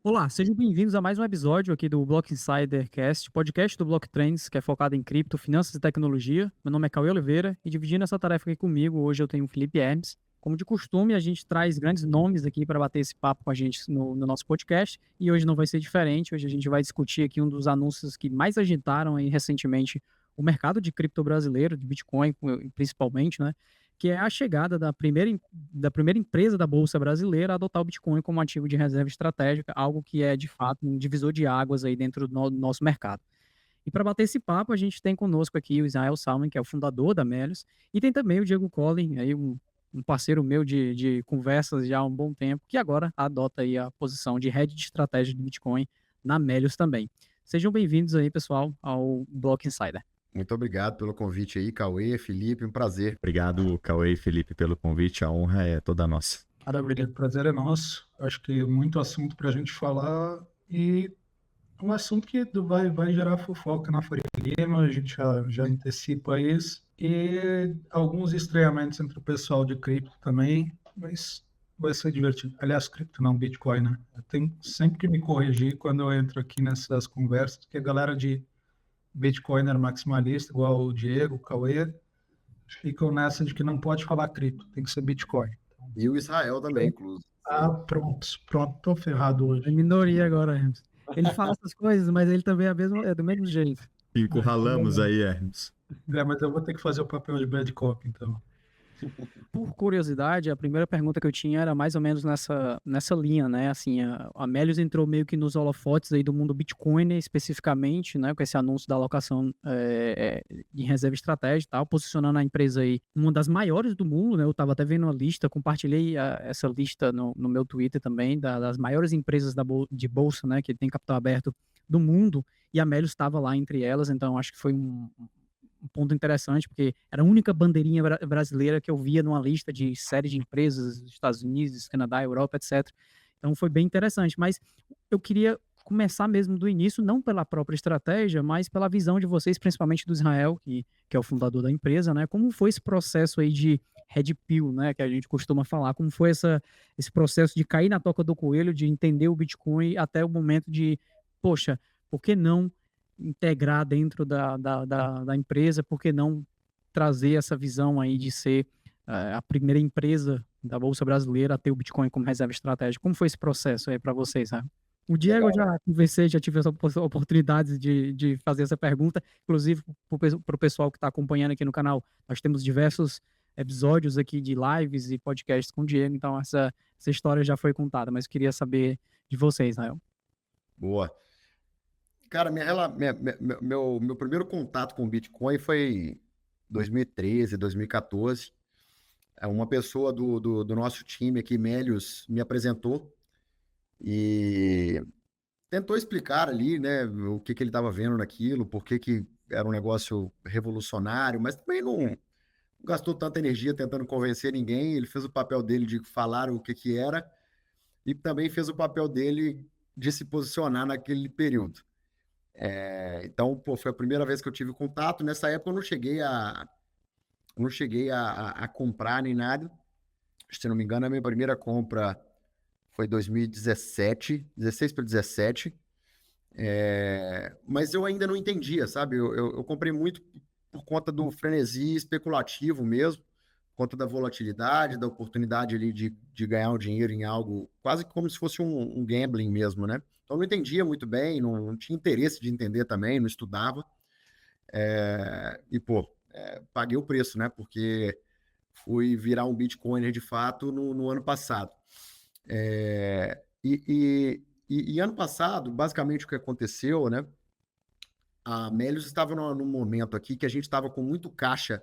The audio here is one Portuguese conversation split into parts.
Olá, sejam bem-vindos a mais um episódio aqui do Block Insider Cast, podcast do Block Trends, que é focado em cripto, finanças e tecnologia. Meu nome é Cauê Oliveira e dividindo essa tarefa aqui comigo, hoje eu tenho o Felipe Hermes. Como de costume, a gente traz grandes nomes aqui para bater esse papo com a gente no nosso podcast e hoje não vai ser diferente. Hoje a gente vai discutir aqui um dos anúncios que mais agitaram aí recentemente o mercado de cripto brasileiro, de Bitcoin principalmente, né? Que é a chegada da primeira empresa da Bolsa Brasileira a adotar o Bitcoin como ativo de reserva estratégica, algo que é, de fato, um divisor de águas aí dentro do nosso mercado. E para bater esse papo, a gente tem conosco aqui o Israel Salman, que é o fundador da Melius, e tem também o Diego Collin, aí um parceiro meu de conversas já há um bom tempo, que agora adota aí a posição de head de estratégia de Bitcoin na Melius também. Sejam bem-vindos aí, pessoal, ao Block Insider. Muito obrigado pelo convite aí, Cauê, Felipe, um prazer. Obrigado, Cauê e Felipe, pelo convite. A honra é toda nossa. Maravilha, o prazer é nosso. Acho que muito assunto para a gente falar e um assunto que vai gerar fofoca na Faria Lima, a gente já antecipa isso. E alguns estranhamentos entre o pessoal de cripto também, mas vai ser divertido. Aliás, cripto não, Bitcoin, né? Eu tenho sempre que me corrigir quando eu entro aqui nessas conversas, que a galera de Bitcoiner maximalista, igual o Diego, o Cauê, ficam nessa de que não pode falar cripto, tem que ser Bitcoin. E o Israel também, inclusive. Pronto, tô ferrado É hoje. minoria agora, Hermes. Ele fala essas coisas, mas ele também é do mesmo jeito. Encurralamos aí, Hermes. Mas eu vou ter que fazer o papel de bad cop, então. Por curiosidade, a primeira pergunta que eu tinha era mais ou menos nessa linha, né? Assim, a Melius entrou meio que nos holofotes aí do mundo Bitcoin, especificamente, né? Com esse anúncio da alocação em reserva estratégica e tal, posicionando a empresa aí uma das maiores do mundo, né? Eu estava até vendo uma lista, compartilhei essa lista no meu Twitter também, das maiores empresas de bolsa, né? Que tem capital aberto do mundo, e a Melius estava lá entre elas, então acho que foi um ponto interessante, porque era a única bandeirinha brasileira que eu via numa lista de série de empresas dos Estados Unidos, Canadá, Europa, etc. Então foi bem interessante, mas eu queria começar mesmo do início, não pela própria estratégia, mas pela visão de vocês, principalmente do Israel, que é o fundador da empresa, né? Como foi esse processo aí de red pill, né, que a gente costuma falar, como foi esse processo de cair na toca do coelho, de entender o Bitcoin até o momento de, poxa, por que não integrar dentro da empresa, por que não trazer essa visão aí de ser a primeira empresa da Bolsa Brasileira a ter o Bitcoin como reserva estratégica? Como foi esse processo aí para vocês, né? O Diego, eu Legal. já conversei, já tive essa oportunidade de fazer essa pergunta, inclusive para o pessoal que está acompanhando aqui no canal. Nós temos diversos episódios aqui de lives e podcasts com o Diego, então essa história já foi contada, mas eu queria saber de vocês, Rael. Boa. Cara, meu primeiro contato com o Bitcoin foi 2013, 2014. Uma pessoa do nosso time aqui, Melius, me apresentou e tentou explicar ali, né, o que ele estava vendo naquilo, por que era um negócio revolucionário, mas também não gastou tanta energia tentando convencer ninguém. Ele fez o papel dele de falar o que era e também fez o papel dele de se posicionar naquele período. Então, pô, foi a primeira vez que eu tive contato. Nessa época eu não cheguei a comprar nem nada. Se não me engano, a minha primeira compra foi 2017, 16 para 17. Mas eu ainda não entendia, sabe? Eu comprei muito por conta do frenesi especulativo mesmo, por conta da volatilidade, da oportunidade ali de ganhar um dinheiro em algo, quase como se fosse um gambling mesmo, né? Então eu não entendia muito bem, não tinha interesse de entender também, não estudava. Pô, paguei o preço, né? Porque fui virar um Bitcoiner de fato no ano passado. E ano passado, basicamente o que aconteceu, né? A Melius estava num momento aqui que a gente estava com muito caixa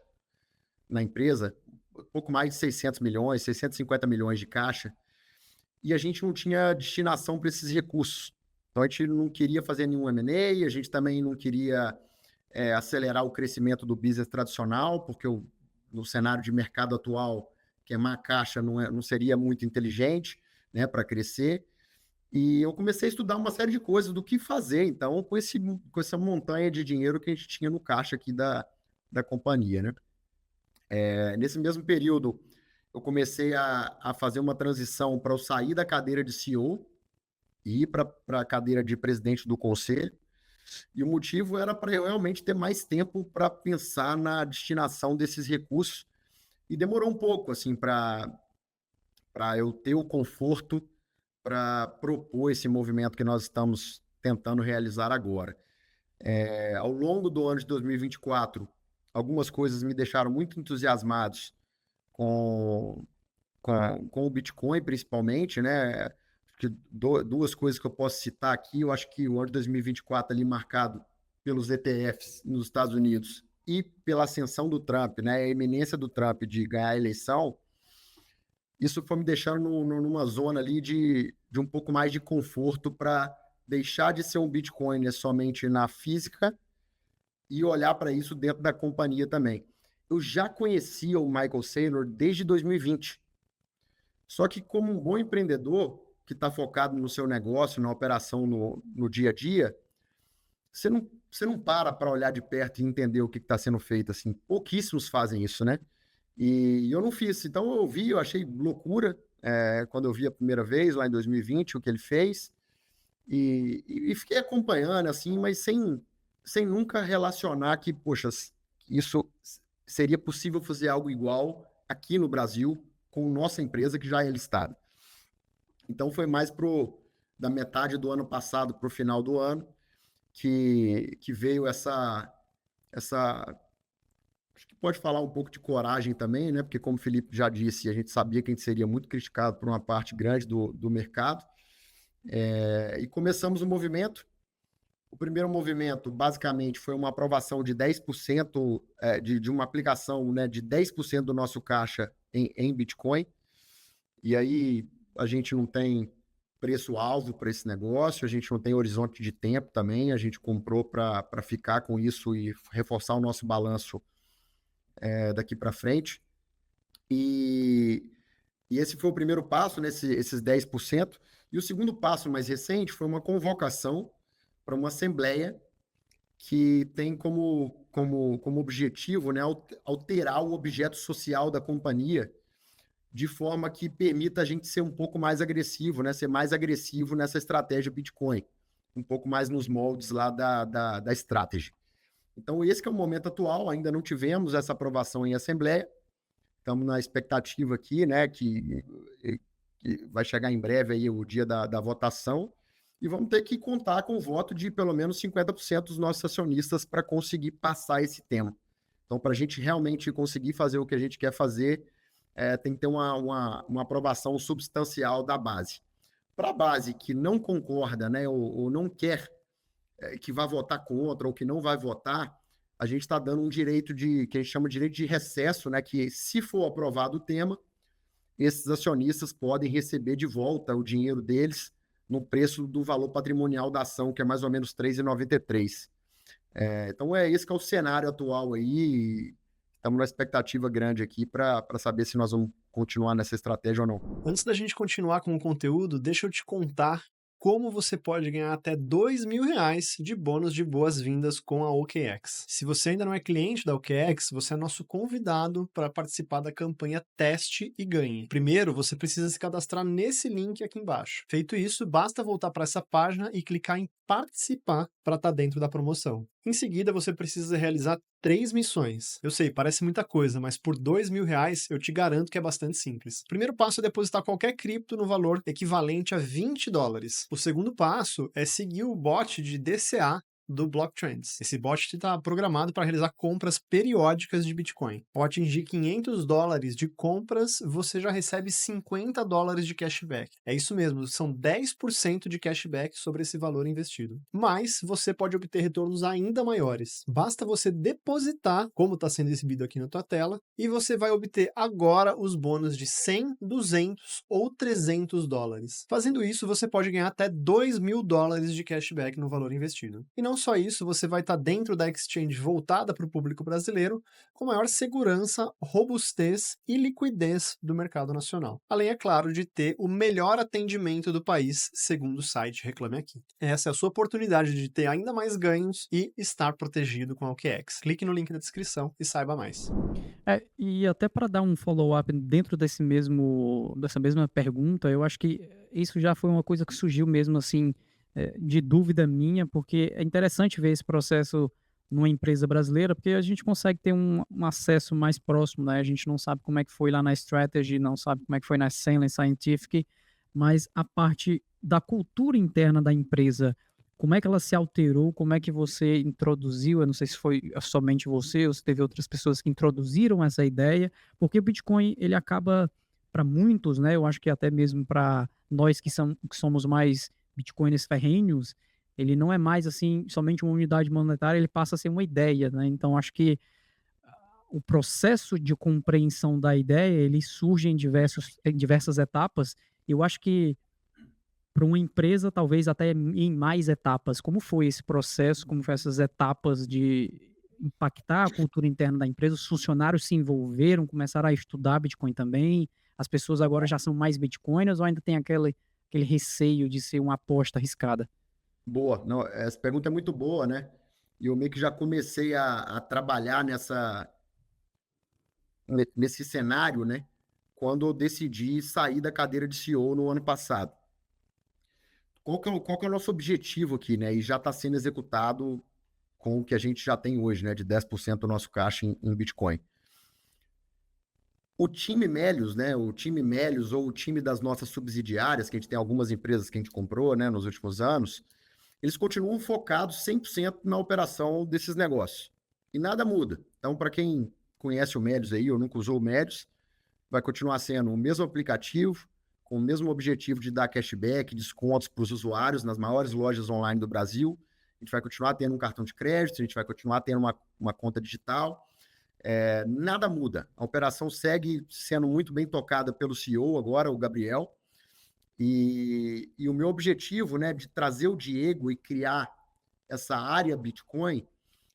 na empresa, pouco mais de 600 milhões, 650 milhões de caixa, e a gente não tinha destinação para esses recursos. Então a gente não queria fazer nenhum M&A, a gente também não queria acelerar o crescimento do business tradicional, porque no cenário de mercado atual, queimar caixa não seria muito inteligente, né, para crescer. E eu comecei a estudar uma série de coisas do que fazer, então, com essa montanha de dinheiro que a gente tinha no caixa aqui da companhia, né? Nesse mesmo período, eu comecei a fazer uma transição para eu sair da cadeira de CEO e ir para a cadeira de presidente do conselho. E o motivo era para eu realmente ter mais tempo para pensar na destinação desses recursos. E demorou um pouco, assim, para eu ter o conforto para propor esse movimento que nós estamos tentando realizar agora. Ao longo do ano de 2024, algumas coisas me deixaram muito entusiasmados com o Bitcoin, principalmente, né? Que duas coisas que eu posso citar aqui. Eu acho que o ano de 2024 ali marcado pelos ETFs nos Estados Unidos e pela ascensão do Trump, né? A iminência do Trump de ganhar a eleição, isso foi me deixando numa zona ali de um pouco mais de conforto para deixar de ser um Bitcoin, né, somente na física e olhar para isso dentro da companhia também. Eu já conhecia o Michael Saylor desde 2020. Só que como um bom empreendedor que está focado no seu negócio, na operação no dia a dia, você não para olhar de perto e entender o que está sendo feito. Assim, pouquíssimos fazem isso, né? E eu não fiz. Então eu achei loucura quando eu vi a primeira vez, lá em 2020, o que ele fez. E fiquei acompanhando, assim, mas sem nunca relacionar que, poxa, isso seria possível fazer algo igual aqui no Brasil com nossa empresa que já é listada. Então foi mais da metade do ano passado para o final do ano que veio essa acho que pode falar um pouco de coragem também, né? Porque como o Felipe já disse, a gente sabia que a gente seria muito criticado por uma parte grande do mercado. E começamos o movimento. O primeiro movimento, basicamente, foi uma aprovação de 10%, de uma aplicação, né, de 10% do nosso caixa em Bitcoin. E aí a gente não tem preço-alvo para esse negócio, a gente não tem horizonte de tempo também, a gente comprou para ficar com isso e reforçar o nosso balanço daqui para frente. E esse foi o primeiro passo, né, esses 10%. E o segundo passo mais recente foi uma convocação para uma assembleia que tem como objetivo, né, alterar o objeto social da companhia de forma que permita a gente ser um pouco mais agressivo, né, ser mais agressivo nessa estratégia Bitcoin, um pouco mais nos moldes lá da strategy. Então, esse que é o momento atual, ainda não tivemos essa aprovação em assembleia, estamos na expectativa aqui, né, que vai chegar em breve aí o dia da votação, e vamos ter que contar com o voto de pelo menos 50% dos nossos acionistas para conseguir passar esse tema. Então, para a gente realmente conseguir fazer o que a gente quer fazer, tem que ter uma aprovação substancial da base. Para a base que não concorda, né, ou não quer que vá votar contra ou que não vai votar, a gente está dando um direito que a gente chama de direito de recesso, né, que se for aprovado o tema, esses acionistas podem receber de volta o dinheiro deles no preço do valor patrimonial da ação, que é mais ou menos R$ 3,93. Então, esse que é o cenário atual aí. Estamos numa expectativa grande aqui para saber se nós vamos continuar nessa estratégia ou não. Antes da gente continuar com o conteúdo, deixa eu te contar como você pode ganhar até R$2.000 de bônus de boas-vindas com a OKX. Se você ainda não é cliente da OKX, você é nosso convidado para participar da campanha Teste e Ganhe. Primeiro, você precisa se cadastrar nesse link aqui embaixo. Feito isso, basta voltar para essa página e clicar em participar para estar dentro da promoção. Em seguida, você precisa realizar 3 missões. Eu sei, parece muita coisa, mas por R$2.000 eu te garanto que é bastante simples. O primeiro passo é depositar qualquer cripto no valor equivalente a $20. O segundo passo é seguir o bot de DCA do Blocktrends. Esse bot está programado para realizar compras periódicas de Bitcoin. Ao atingir $500 de compras, você já recebe $50 de cashback. É isso mesmo, são 10% de cashback sobre esse valor investido. Mas você pode obter retornos ainda maiores. Basta você depositar, como está sendo exibido aqui na tua tela, e você vai obter agora os bônus de 100, 200 ou $300. Fazendo isso, você pode ganhar até $2.000 de cashback no valor investido. E não não só isso, você vai estar dentro da exchange voltada para o público brasileiro, com maior segurança, robustez e liquidez do mercado nacional. Além, é claro, de ter o melhor atendimento do país, segundo o site Reclame Aqui. Essa é a sua oportunidade de ter ainda mais ganhos e estar protegido com a OKEx. Clique no link na descrição e saiba mais. E até para dar um follow-up dentro dessa mesma pergunta, eu acho que isso já foi uma coisa que surgiu mesmo assim, de dúvida minha, porque é interessante ver esse processo numa empresa brasileira, porque a gente consegue ter um acesso mais próximo, né? A gente não sabe como é que foi lá na Strategy, não sabe como é que foi na Cenlen Scientific, mas a parte da cultura interna da empresa, como é que ela se alterou, como é que você introduziu, eu não sei se foi somente você ou se teve outras pessoas que introduziram essa ideia, porque o Bitcoin, ele acaba, para muitos, né? Eu acho que até mesmo para nós que somos mais bitcoiners ferrenhos, ele não é mais assim somente uma unidade monetária, ele passa a ser uma ideia, né? Então acho que o processo de compreensão da ideia, ele surge em diversas etapas. Eu acho que para uma empresa, talvez até em mais etapas. Como foi esse processo? Como foram essas etapas de impactar a cultura interna da empresa? Os funcionários se envolveram, começaram a estudar Bitcoin também? As pessoas agora já são mais Bitcoiners ou ainda tem aquele receio de ser uma aposta arriscada? Boa. Não, essa pergunta é muito boa, né? E eu meio que já comecei a trabalhar nesse cenário, né? Quando eu decidi sair da cadeira de CEO no ano passado. Qual que é o nosso objetivo aqui, né? E já está sendo executado com o que a gente já tem hoje, né? De 10% do nosso caixa em Bitcoin. O time Melius, né? O time Melius ou o time das nossas subsidiárias, que a gente tem algumas empresas que a gente comprou, né? Nos últimos anos, eles continuam focados 100% na operação desses negócios. E nada muda. Então, para quem conhece o Melius aí ou nunca usou o Melius, vai continuar sendo o mesmo aplicativo, com o mesmo objetivo de dar cashback, descontos para os usuários nas maiores lojas online do Brasil. A gente vai continuar tendo um cartão de crédito, a gente vai continuar tendo uma conta digital. Nada muda. A operação segue sendo muito bem tocada pelo CEO agora, o Gabriel. E o meu objetivo, né, de trazer o Diego e criar essa área Bitcoin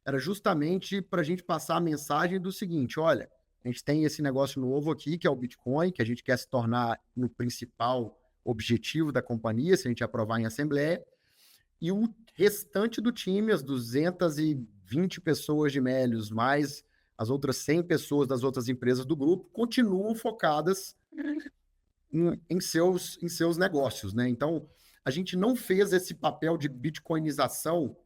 era justamente para a gente passar a mensagem do seguinte: olha, a gente tem esse negócio novo aqui, que é o Bitcoin, que a gente quer se tornar no principal objetivo da companhia, se a gente aprovar em assembleia, e o restante do time, as 220 pessoas de Melius, mais as outras 100 pessoas das outras empresas do grupo, continuam focadas em seus negócios, né? Então, a gente não fez esse papel de bitcoinização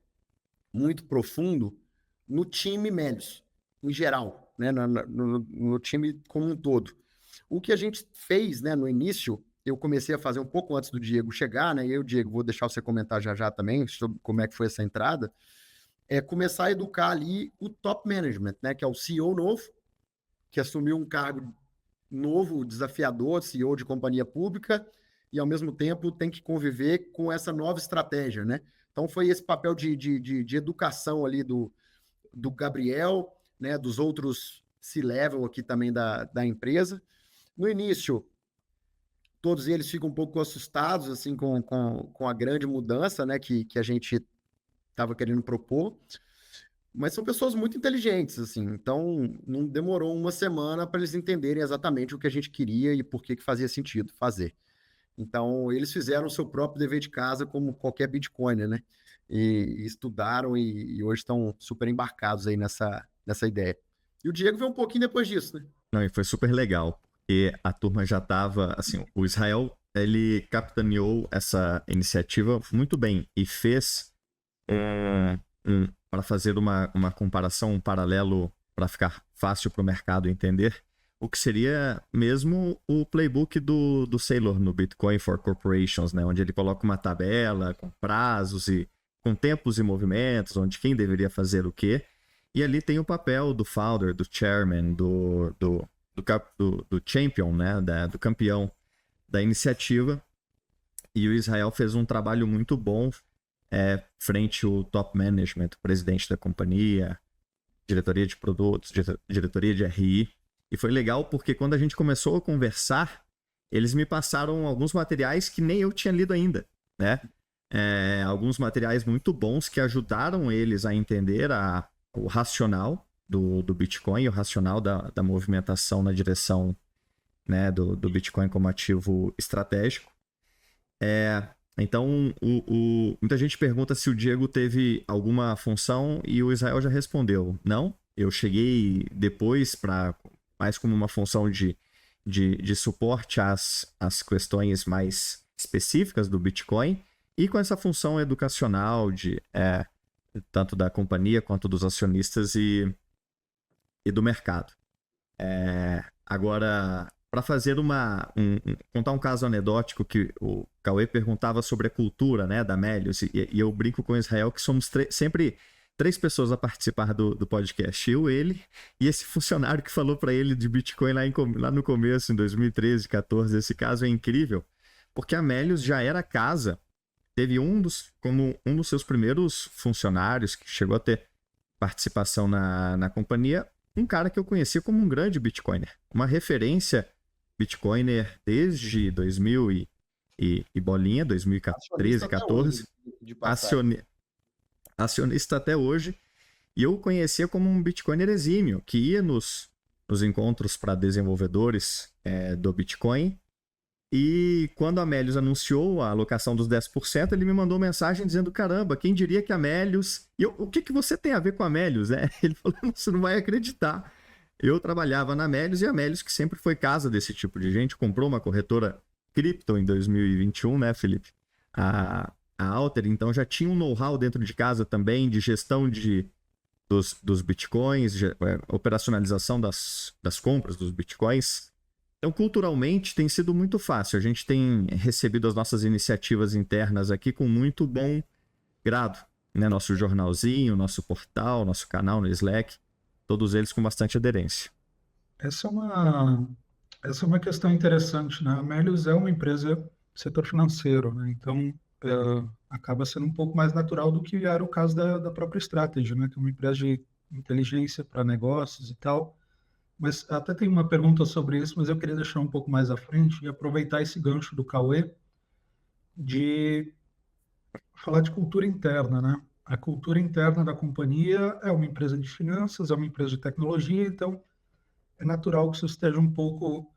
muito profundo no time Melius, em geral, né? No time como um todo. O que a gente fez, né, no início, eu comecei a fazer um pouco antes do Diego chegar, né? E eu, Diego, vou deixar você comentar já também sobre como é que foi essa entrada, começar a educar ali o top management, né? Que é o CEO novo, que assumiu um cargo novo, desafiador, CEO de companhia pública, e ao mesmo tempo tem que conviver com essa nova estratégia, né? Então foi esse papel de educação ali do Gabriel, né? Dos outros C-level aqui também da empresa. No início, todos eles ficam um pouco assustados assim com a grande mudança, né? Que a gente estava querendo propor. Mas são pessoas muito inteligentes, assim, então não demorou uma semana para eles entenderem exatamente o que a gente queria e por que fazia sentido fazer. Então, eles fizeram o seu próprio dever de casa, como qualquer Bitcoiner, né? E estudaram e hoje estão super embarcados aí nessa ideia. E o Diego veio um pouquinho depois disso, né? Não, e foi super legal, porque a turma já estava, assim, o Israel, ele capitaneou essa iniciativa muito bem e fez para fazer uma comparação, um paralelo, para ficar fácil para o mercado entender, o que seria mesmo o playbook do Saylor no Bitcoin for Corporations, né? Onde ele coloca uma tabela com prazos e com tempos e movimentos, onde quem deveria fazer o quê. E ali tem o papel do founder, do chairman, do champion, né? Do campeão da iniciativa. E o Israel fez um trabalho muito bom frente ao top management, o presidente da companhia, diretoria de produtos, diretoria de RI. E foi legal porque quando a gente começou a conversar, eles me passaram alguns materiais que nem eu tinha lido ainda, né? alguns materiais muito bons que ajudaram eles a entender o racional do Bitcoin, o racional da movimentação na direção, né, do Bitcoin como ativo estratégico. Então, muita gente pergunta se o Diego teve alguma função e o Israel já respondeu. Não, eu cheguei depois mais como uma função de suporte às questões mais específicas do Bitcoin e com essa função educacional tanto da companhia quanto dos acionistas e do mercado. Agora, para fazer contar um caso anedótico que o Cauê perguntava sobre a cultura, né, da Melius, e eu brinco com o Israel que somos sempre 3 pessoas a participar do podcast. Eu, ele e esse funcionário que falou para ele de Bitcoin lá no começo, em 2013, 2014. Esse caso é incrível, porque a Melius já era casa. Teve como um dos seus primeiros funcionários que chegou a ter participação na companhia, um cara que eu conhecia como um grande Bitcoiner, uma referência Bitcoiner desde 2000 e bolinha, 2013, 2014, acionista até hoje, e eu o conhecia como um Bitcoiner exímio, que ia nos encontros para desenvolvedores do Bitcoin, e quando a Melius anunciou a alocação dos 10%, ele me mandou mensagem dizendo, caramba, quem diria que a Melius... E o que você tem a ver com a Melius, né? Ele falou, você não vai acreditar. Eu trabalhava na Melius e a Melius, que sempre foi casa desse tipo de gente, comprou uma corretora cripto em 2021, né, Felipe? A Alter, então já tinha um know-how dentro de casa também de gestão dos bitcoins, operacionalização das compras dos bitcoins. Então, culturalmente, tem sido muito fácil. A gente tem recebido as nossas iniciativas internas aqui com muito bom grado, né? Nosso jornalzinho, nosso portal, nosso canal no Slack, todos eles com bastante aderência. Essa é uma questão interessante, né? A Melius é uma empresa do setor financeiro, né? Então, acaba sendo um pouco mais natural do que era o caso da própria Strategy, né? Que é uma empresa de inteligência para negócios e tal. Mas até tem uma pergunta sobre isso, mas eu queria deixar um pouco mais à frente e aproveitar esse gancho do Cauê de falar de cultura interna, né? A cultura interna da companhia é uma empresa de finanças, é uma empresa de tecnologia, então é natural que isso esteja um pouco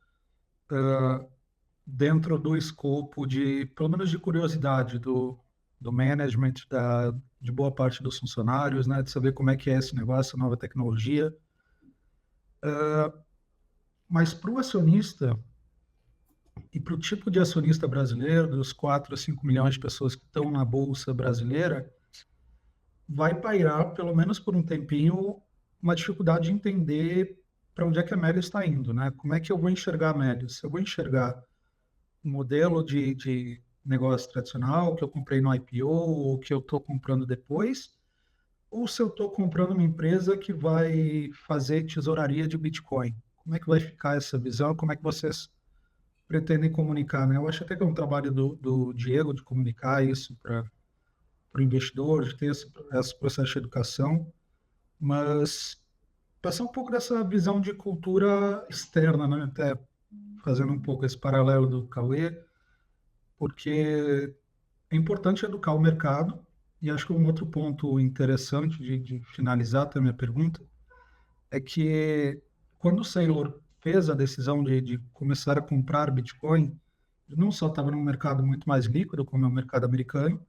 dentro do escopo pelo menos de curiosidade do management, de boa parte dos funcionários, né? De saber como é que é esse negócio, nova tecnologia. Mas para o acionista e para o tipo de acionista brasileiro, dos 4 a 5 milhões de pessoas que estão na Bolsa brasileira, vai pairar, pelo menos por um tempinho, uma dificuldade de entender para onde é que a Melius está indo, né? Como é que eu vou enxergar a Melius? Eu vou enxergar um modelo de negócio tradicional que eu comprei no IPO ou que eu estou comprando depois, ou se eu estou comprando uma empresa que vai fazer tesouraria de Bitcoin. Como é que vai ficar essa visão? Como é que vocês pretendem comunicar, né? Eu acho até que é um trabalho do Diego de comunicar isso para o investidor, de ter esse processo de educação, mas passar um pouco dessa visão de cultura externa, né? Até fazendo um pouco esse paralelo do Cauê, porque é importante educar o mercado, e acho que um outro ponto interessante de finalizar até a minha pergunta é que quando o Saylor fez a decisão de começar a comprar Bitcoin, ele não só estava num mercado muito mais líquido, como é o mercado americano,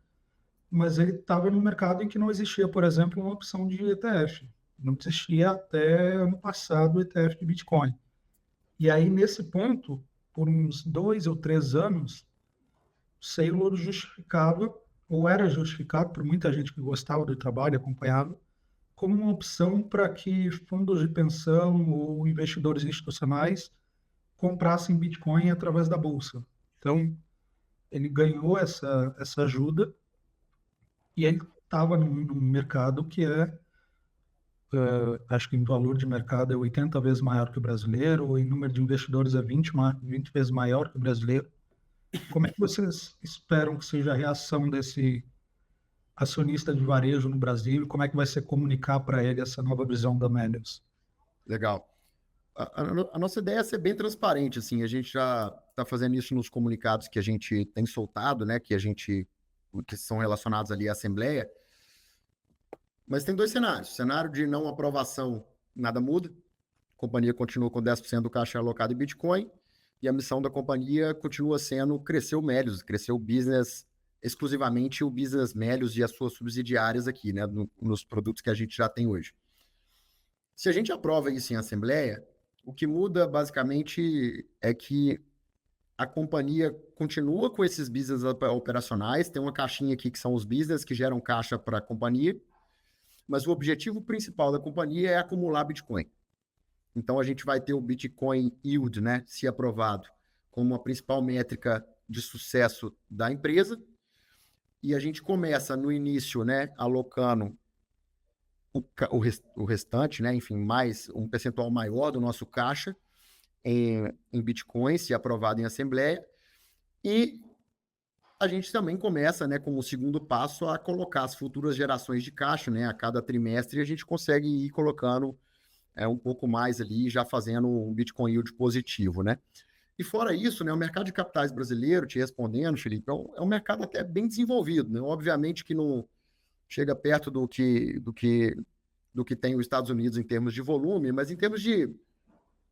mas ele estava num mercado em que não existia, por exemplo, uma opção de ETF. Não existia até ano passado o ETF de Bitcoin. E aí, nesse ponto, por uns 2 ou 3 anos, o Saylor justificava, ou era justificado por muita gente que gostava do trabalho, acompanhava, como uma opção para que fundos de pensão ou investidores institucionais comprassem Bitcoin através da bolsa. Então, ele ganhou essa ajuda e ele estava num mercado que acho que em valor de mercado é 80 vezes maior que o brasileiro, ou em número de investidores é 20 vezes maior que o brasileiro. Como é que vocês esperam que seja a reação desse acionista de varejo no Brasil e como é que vai ser comunicar para ele essa nova visão da Melius? Legal. A nossa ideia é ser bem transparente, assim, a gente já está fazendo isso nos comunicados que a gente tem soltado, né, que a gente que são relacionados ali à Assembleia. Mas tem 2 cenários. Cenário de não aprovação, nada muda. A companhia continua com 10% do caixa alocado em Bitcoin e a missão da companhia continua sendo crescer o Melius, crescer o business, exclusivamente o business Melius e as suas subsidiárias aqui, né, nos produtos que a gente já tem hoje. Se a gente aprova isso em Assembleia, o que muda basicamente é que a companhia continua com esses business operacionais, tem uma caixinha aqui que são os business que geram caixa para a companhia, mas o objetivo principal da companhia é acumular Bitcoin. Então, a gente vai ter o Bitcoin Yield, né, se aprovado, como a principal métrica de sucesso da empresa. E a gente começa no início, né, alocando o restante, né, enfim, mais um percentual maior do nosso caixa em Bitcoin, se aprovado em Assembleia. E a gente também começa, né, como segundo passo, a colocar as futuras gerações de caixa, né, a cada trimestre a gente consegue ir colocando um pouco mais ali, já fazendo um Bitcoin Yield positivo, né? E fora isso, né, o mercado de capitais brasileiro, te respondendo, Felipe, é um mercado até bem desenvolvido, né? Obviamente que não chega perto do que tem os Estados Unidos em termos de volume, mas em termos de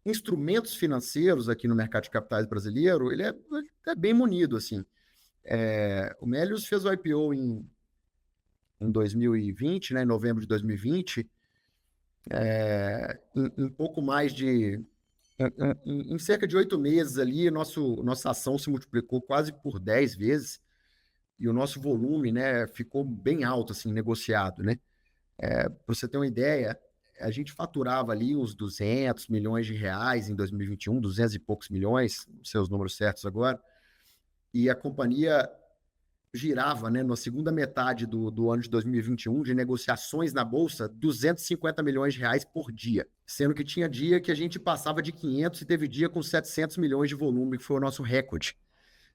instrumentos financeiros aqui no mercado de capitais brasileiro, ele é bem munido, assim. O Melius fez o IPO em 2020, né, em novembro de 2020, em pouco mais de... Em cerca de 8 meses ali, nossa ação se multiplicou quase por 10 vezes e o nosso volume, né, ficou bem alto, assim, negociado, né? Para você ter uma ideia, a gente faturava ali uns 200 milhões de reais em 2021, 200 e poucos milhões, seus números certos agora, e a companhia girava, né, na segunda metade do ano de 2021, de negociações na Bolsa, 250 milhões de reais por dia. Sendo que tinha dia que a gente passava de 500 e teve dia com 700 milhões de volume, que foi o nosso recorde.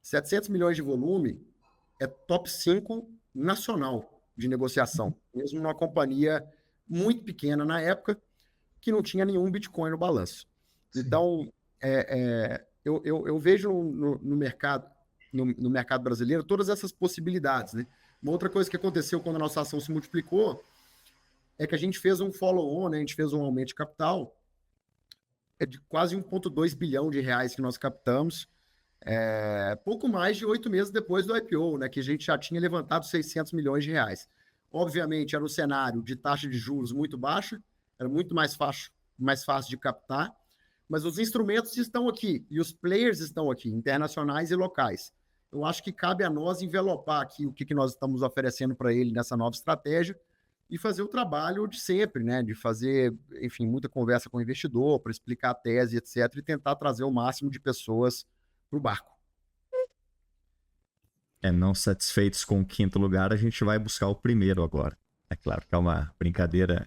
700 milhões de volume é top 5 nacional de negociação, mesmo numa companhia muito pequena na época, que não tinha nenhum Bitcoin no balanço. Sim. Então, eu vejo no mercado... No mercado brasileiro, todas essas possibilidades, né? Uma outra coisa que aconteceu quando a nossa ação se multiplicou é que a gente fez um follow-on, né? A gente fez um aumento de capital de quase 1,2 bilhão de reais que nós captamos, pouco mais de 8 meses depois do IPO, né? Que a gente já tinha levantado 600 milhões de reais. Obviamente, era um cenário de taxa de juros muito baixa, era muito mais fácil de captar, mas os instrumentos estão aqui e os players estão aqui, internacionais e locais. Eu acho que cabe a nós envelopar aqui o que nós estamos oferecendo para ele nessa nova estratégia e fazer o trabalho de sempre, né? De fazer, enfim, muita conversa com o investidor para explicar a tese, etc., e tentar trazer o máximo de pessoas para o barco. Não satisfeitos com o 5º lugar, a gente vai buscar o primeiro agora. É claro que é uma brincadeira,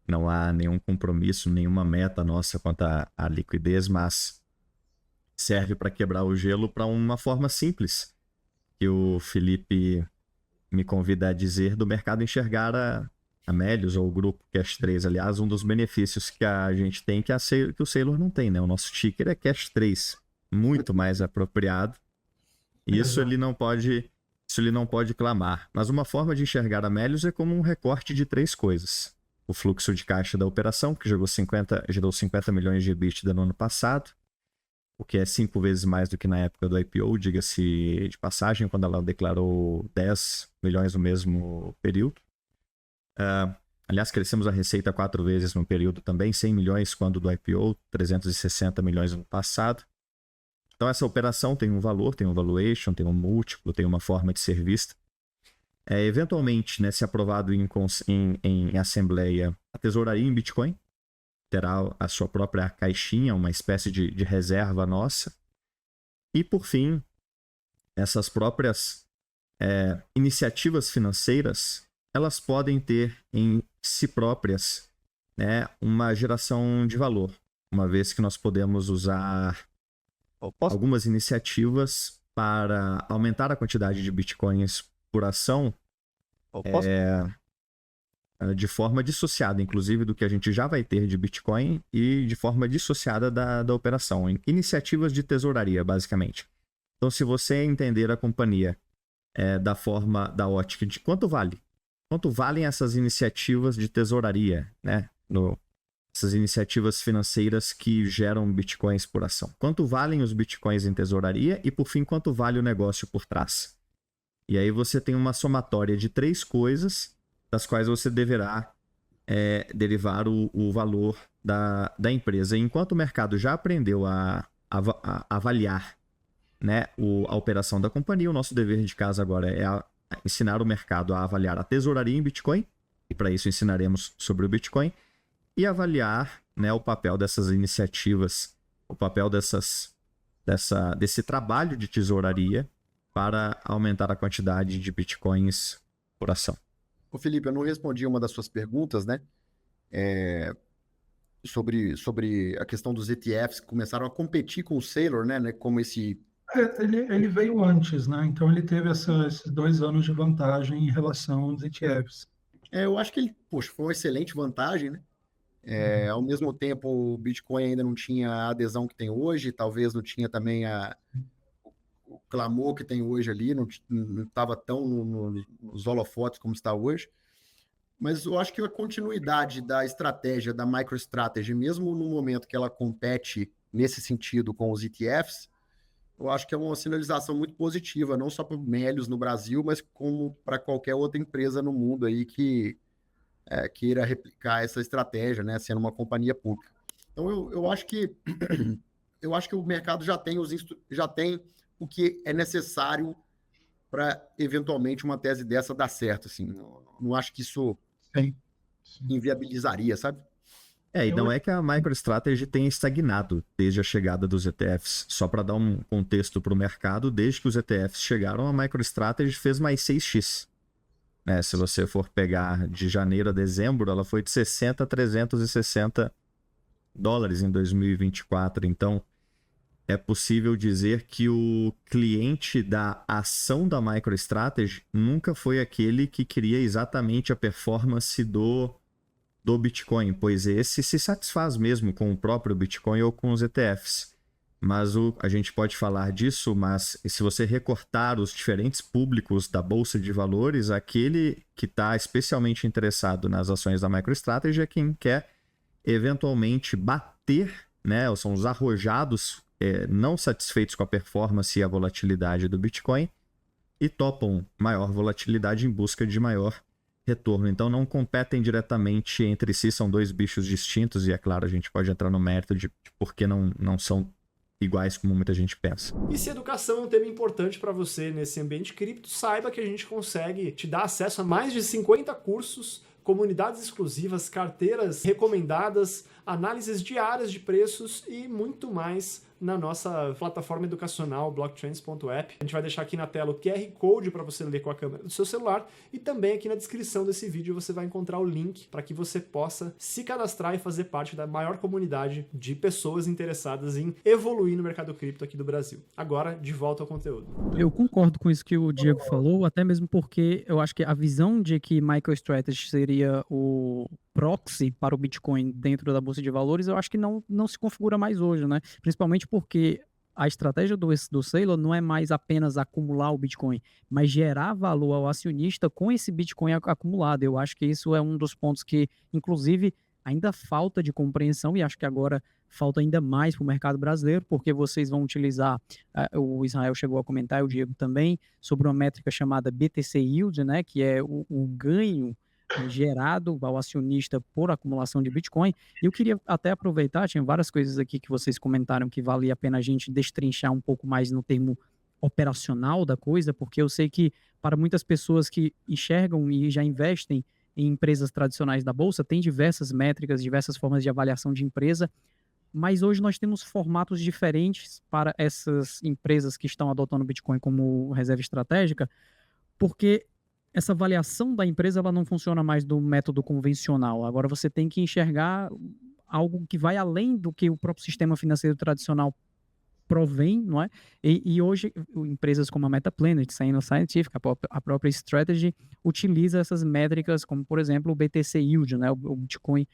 não há nenhum compromisso, nenhuma meta nossa quanto à liquidez, mas serve para quebrar o gelo para uma forma simples, que o Felipe me convida a dizer, do mercado enxergar a Melius, ou o grupo Cash3. Aliás, um dos benefícios que a gente tem que o Saylor não tem, né? O nosso ticker é Cash3, muito mais apropriado. Isso ele não pode clamar. Mas uma forma de enxergar a Melius é como um recorte de 3 coisas. O fluxo de caixa da operação, que gerou 50 milhões de EBITDA no ano passado, o que é 5 vezes mais do que na época do IPO, diga-se de passagem, quando ela declarou 10 milhões no mesmo período. Aliás, crescemos a receita 4 vezes no período também, 100 milhões quando do IPO, 360 milhões no passado. Então essa operação tem um valor, tem um valuation, tem um múltiplo, tem uma forma de ser vista. Eventualmente, né, se aprovado em Assembleia, a tesouraria em Bitcoin terá a sua própria caixinha, uma espécie de reserva nossa. E, por fim, essas próprias iniciativas financeiras, elas podem ter em si próprias, né, uma geração de valor, uma vez que nós podemos usar algumas iniciativas para aumentar a quantidade de Bitcoins por ação de forma dissociada, inclusive, do que a gente já vai ter de Bitcoin e de forma dissociada da operação. Iniciativas de tesouraria, basicamente. Então, se você entender a companhia da ótica de quanto vale. Quanto valem essas iniciativas de tesouraria, né? Essas iniciativas financeiras que geram bitcoins por ação. Quanto valem os bitcoins em tesouraria e, por fim, quanto vale o negócio por trás. E aí você tem uma somatória de 3 coisas, das quais você deverá derivar o valor da empresa. E enquanto o mercado já aprendeu a avaliar, né, a operação da companhia, o nosso dever de casa agora é ensinar o mercado a avaliar a tesouraria em Bitcoin, e para isso ensinaremos sobre o Bitcoin, e avaliar, né, o papel dessas iniciativas, o papel desse trabalho de tesouraria para aumentar a quantidade de Bitcoins por ação. Ô Felipe, eu não respondi uma das suas perguntas, né? Sobre a questão dos ETFs que começaram a competir com o Saylor, né? Como esse... Ele veio antes, né? Então ele teve esses 2 anos de vantagem em relação aos ETFs. eu acho que ele, poxa, foi uma excelente vantagem, né? Ao mesmo tempo, o Bitcoin ainda não tinha a adesão que tem hoje, talvez não tinha também o clamor que tem hoje ali, não estava tão nos holofotes como está hoje. Mas eu acho que a continuidade da estratégia da MicroStrategy, mesmo no momento que ela compete nesse sentido com os ETFs, eu acho que é uma sinalização muito positiva, não só para o Melius no Brasil, mas como para qualquer outra empresa no mundo aí que queira replicar essa estratégia, né, sendo uma companhia pública. Então, eu acho que o mercado já tem o que é necessário para, eventualmente, uma tese dessa dar certo. Assim. Não acho que isso inviabilizaria, sabe? E não é que a MicroStrategy tenha estagnado desde a chegada dos ETFs. Só para dar um contexto para o mercado, desde que os ETFs chegaram, a MicroStrategy fez mais 6x. Se você for pegar de janeiro a dezembro, ela foi de 60 a 360 dólares em 2024. Então, é possível dizer que o cliente da ação da MicroStrategy nunca foi aquele que queria exatamente a performance do Bitcoin, pois esse se satisfaz mesmo com o próprio Bitcoin ou com os ETFs. Mas a gente pode falar disso, mas se você recortar os diferentes públicos da Bolsa de Valores, aquele que está especialmente interessado nas ações da MicroStrategy é quem quer eventualmente bater, né? São os arrojados não satisfeitos com a performance e a volatilidade do Bitcoin e topam maior volatilidade em busca de maior retorno. Então não competem diretamente entre si, são 2 bichos distintos e é claro, a gente pode entrar no mérito de por que não são iguais como muita gente pensa. E se educação é um tema importante para você nesse ambiente cripto, saiba que a gente consegue te dar acesso a mais de 50 cursos, comunidades exclusivas, carteiras recomendadas, análises diárias de preços e muito mais na nossa plataforma educacional blocktrends.app. A gente vai deixar aqui na tela o QR Code para você ler com a câmera do seu celular e também aqui na descrição desse vídeo você vai encontrar o link para que você possa se cadastrar e fazer parte da maior comunidade de pessoas interessadas em evoluir no mercado cripto aqui do Brasil. Agora, de volta ao conteúdo. Eu concordo com isso que o Diego falou, até mesmo porque eu acho que a visão de que MicroStrategy seria o proxy para o Bitcoin dentro da Bolsa de Valores, eu acho que não se configura mais hoje, né? Principalmente porque a estratégia do Saylor não é mais apenas acumular o Bitcoin, mas gerar valor ao acionista com esse Bitcoin acumulado. Eu acho que isso é um dos pontos que, inclusive, ainda falta de compreensão e acho que agora falta ainda mais para o mercado brasileiro, porque vocês vão utilizar, o Israel chegou a comentar, o Diego também, sobre uma métrica chamada BTC Yield, né, que é o ganho gerado ao acionista por acumulação de Bitcoin. E eu queria até aproveitar, tinha várias coisas aqui que vocês comentaram que valia a pena a gente destrinchar um pouco mais no termo operacional da coisa, porque eu sei que para muitas pessoas que enxergam e já investem em empresas tradicionais da Bolsa, tem diversas métricas, diversas formas de avaliação de empresa, mas hoje nós temos formatos diferentes para essas empresas que estão adotando o Bitcoin como reserva estratégica, porque essa avaliação da empresa ela não funciona mais do método convencional. Agora você tem que enxergar algo que vai além do que o próprio sistema financeiro tradicional provém, não é? E hoje empresas como a MetaPlanet, Scientific, a própria Strategy utiliza essas métricas como, por exemplo, o BTC Yield, né? O Bitcoin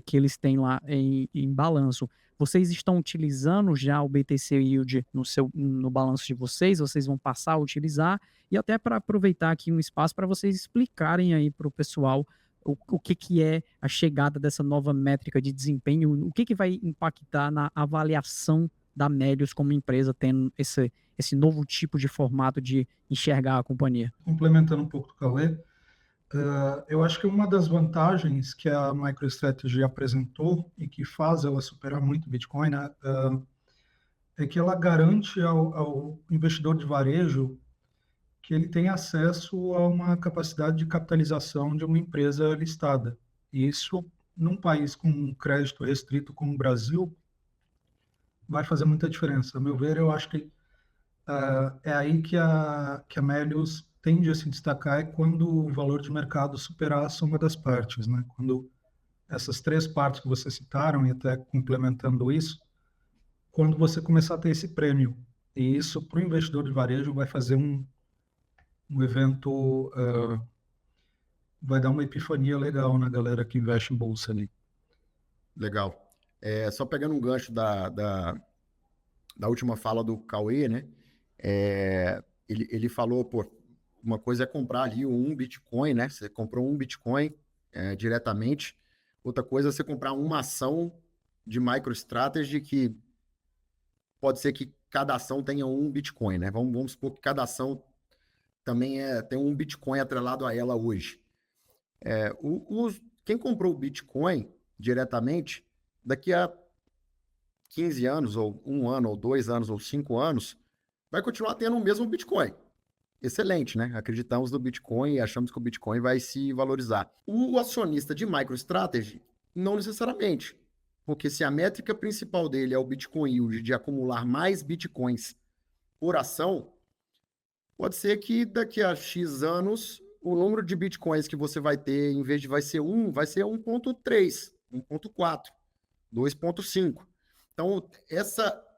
que eles têm lá em balanço. vocês estão utilizando já o BTC Yield no balanço de vocês? Vocês vão passar a utilizar? E até para aproveitar aqui um espaço para vocês explicarem aí para o pessoal o que é a chegada dessa nova métrica de desempenho, o que vai impactar na avaliação da Melius como empresa, tendo esse novo tipo de formato de enxergar a companhia. Complementando um pouco do Cauê, eu acho que uma das vantagens que a MicroStrategy apresentou e que faz ela superar muito o Bitcoin, né, é que ela garante ao investidor de varejo que ele tem acesso a uma capacidade de capitalização de uma empresa listada. E isso, num país com um crédito restrito como o Brasil, vai fazer muita diferença. A meu ver, eu acho que é aí que a Melius tende a se destacar, é quando o valor de mercado superar a soma das partes, né? Quando essas três partes que vocês citaram, e até complementando isso, quando você começar a ter esse prêmio. E isso, para o investidor de varejo, vai fazer um evento, vai dar uma epifania legal na galera que investe em bolsa ali. Legal. Só pegando um gancho da última fala do Cauê, né? Ele falou, pô, uma coisa é comprar ali um Bitcoin, né? Você comprou um Bitcoin diretamente. Outra coisa é você comprar uma ação de MicroStrategy que pode ser que cada ação tenha um Bitcoin, né? Vamos supor que cada ação também tem um Bitcoin atrelado a ela hoje. Quem comprou o Bitcoin diretamente, daqui a 15 anos, ou 1 ano, ou 2 anos, ou 5 anos, vai continuar tendo o mesmo Bitcoin. Excelente, né? Acreditamos no Bitcoin e achamos que o Bitcoin vai se valorizar. O acionista de MicroStrategy, não necessariamente. Porque se a métrica principal dele é o Bitcoin Yield, de acumular mais Bitcoins por ação, pode ser que daqui a X anos, o número de Bitcoins que você vai ter, em vez de vai ser 1.3, 1.4, 2.5. Então,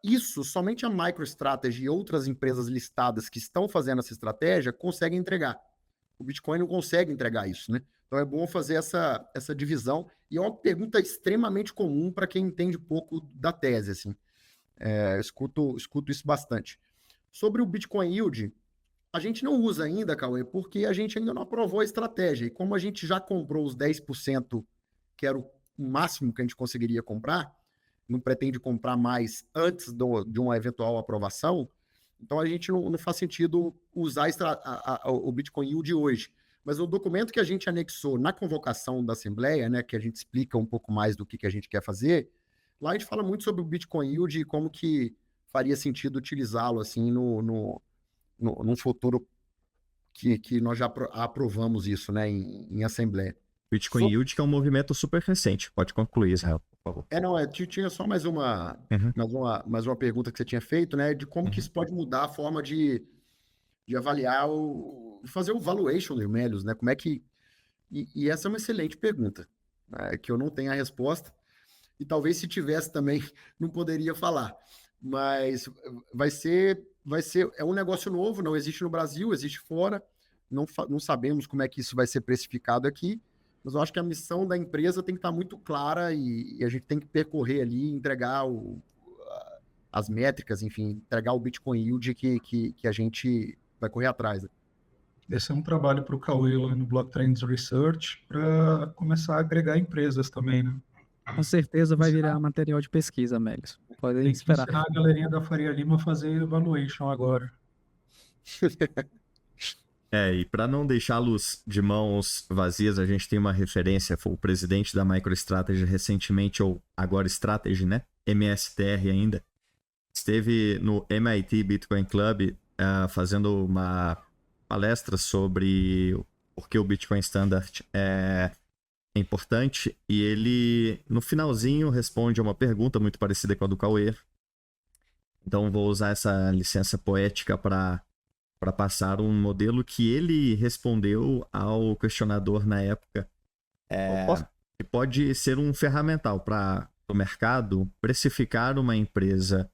isso somente a MicroStrategy e outras empresas listadas que estão fazendo essa estratégia conseguem entregar. O Bitcoin não consegue entregar isso, né? Então é bom fazer essa divisão. E é uma pergunta extremamente comum para quem entende pouco da tese, assim. Escuto isso bastante. Sobre o Bitcoin Yield, a gente não usa ainda, Cauê, porque a gente ainda não aprovou a estratégia. E como a gente já comprou os 10%, que era o máximo que a gente conseguiria comprar, não pretende comprar mais antes de uma eventual aprovação, então a gente não faz sentido usar o Bitcoin Yield hoje. Mas o documento que a gente anexou na convocação da Assembleia, né, que a gente explica um pouco mais do que a gente quer fazer, lá a gente fala muito sobre o Bitcoin Yield e como que faria sentido utilizá-lo assim num futuro que nós já aprovamos isso, né, em Assembleia. Bitcoin Yield, que é um movimento super recente. Pode concluir, Israel, por favor. Tinha só mais uma pergunta que você tinha feito, né, de como que isso pode mudar a forma de avaliar fazer o valuation do Melius, né, como é que... E essa é uma excelente pergunta, né, que eu não tenho a resposta, e talvez se tivesse também não poderia falar, mas é um negócio novo, não existe no Brasil, existe fora, não sabemos como é que isso vai ser precificado aqui, mas eu acho que a missão da empresa tem que estar muito clara e a gente tem que percorrer ali, entregar as métricas, enfim, entregar o Bitcoin Yield que a gente vai correr atrás. Esse é um trabalho para o Cauê lá no Block Trends Research para começar a agregar empresas também, né? Com certeza vai virar material de pesquisa, Melius. Podem Tem que esperar. ensinar a galerinha da Faria Lima a fazer evaluation agora. E para não deixá-los de mãos vazias, a gente tem uma referência, foi o presidente da MicroStrategy recentemente, ou agora Strategy, né? MSTR ainda, esteve no MIT Bitcoin Club fazendo uma palestra sobre por que o Bitcoin Standard é importante, e ele, no finalzinho, responde a uma pergunta muito parecida com a do Cauê. Então vou usar essa licença poética para passar um modelo que ele respondeu ao questionador na época, que pode ser um ferramental para o mercado precificar uma empresa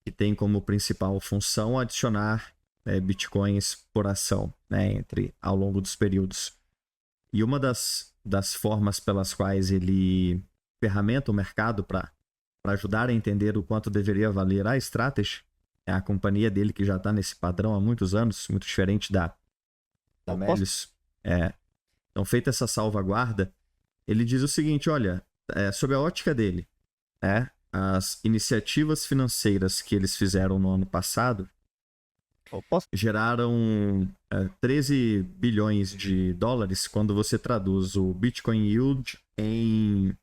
que tem como principal função adicionar bitcoins por ação, né, ao longo dos períodos. E uma das formas pelas quais ele ferramenta o mercado para para ajudar a entender o quanto deveria valer a Strategy, é a companhia dele que já está nesse padrão há muitos anos, muito diferente da Melius. Então, feita essa salvaguarda, ele diz o seguinte, olha, sob a ótica dele, as iniciativas financeiras que eles fizeram no ano passado geraram 13 bilhões de dólares quando você traduz o Bitcoin Yield em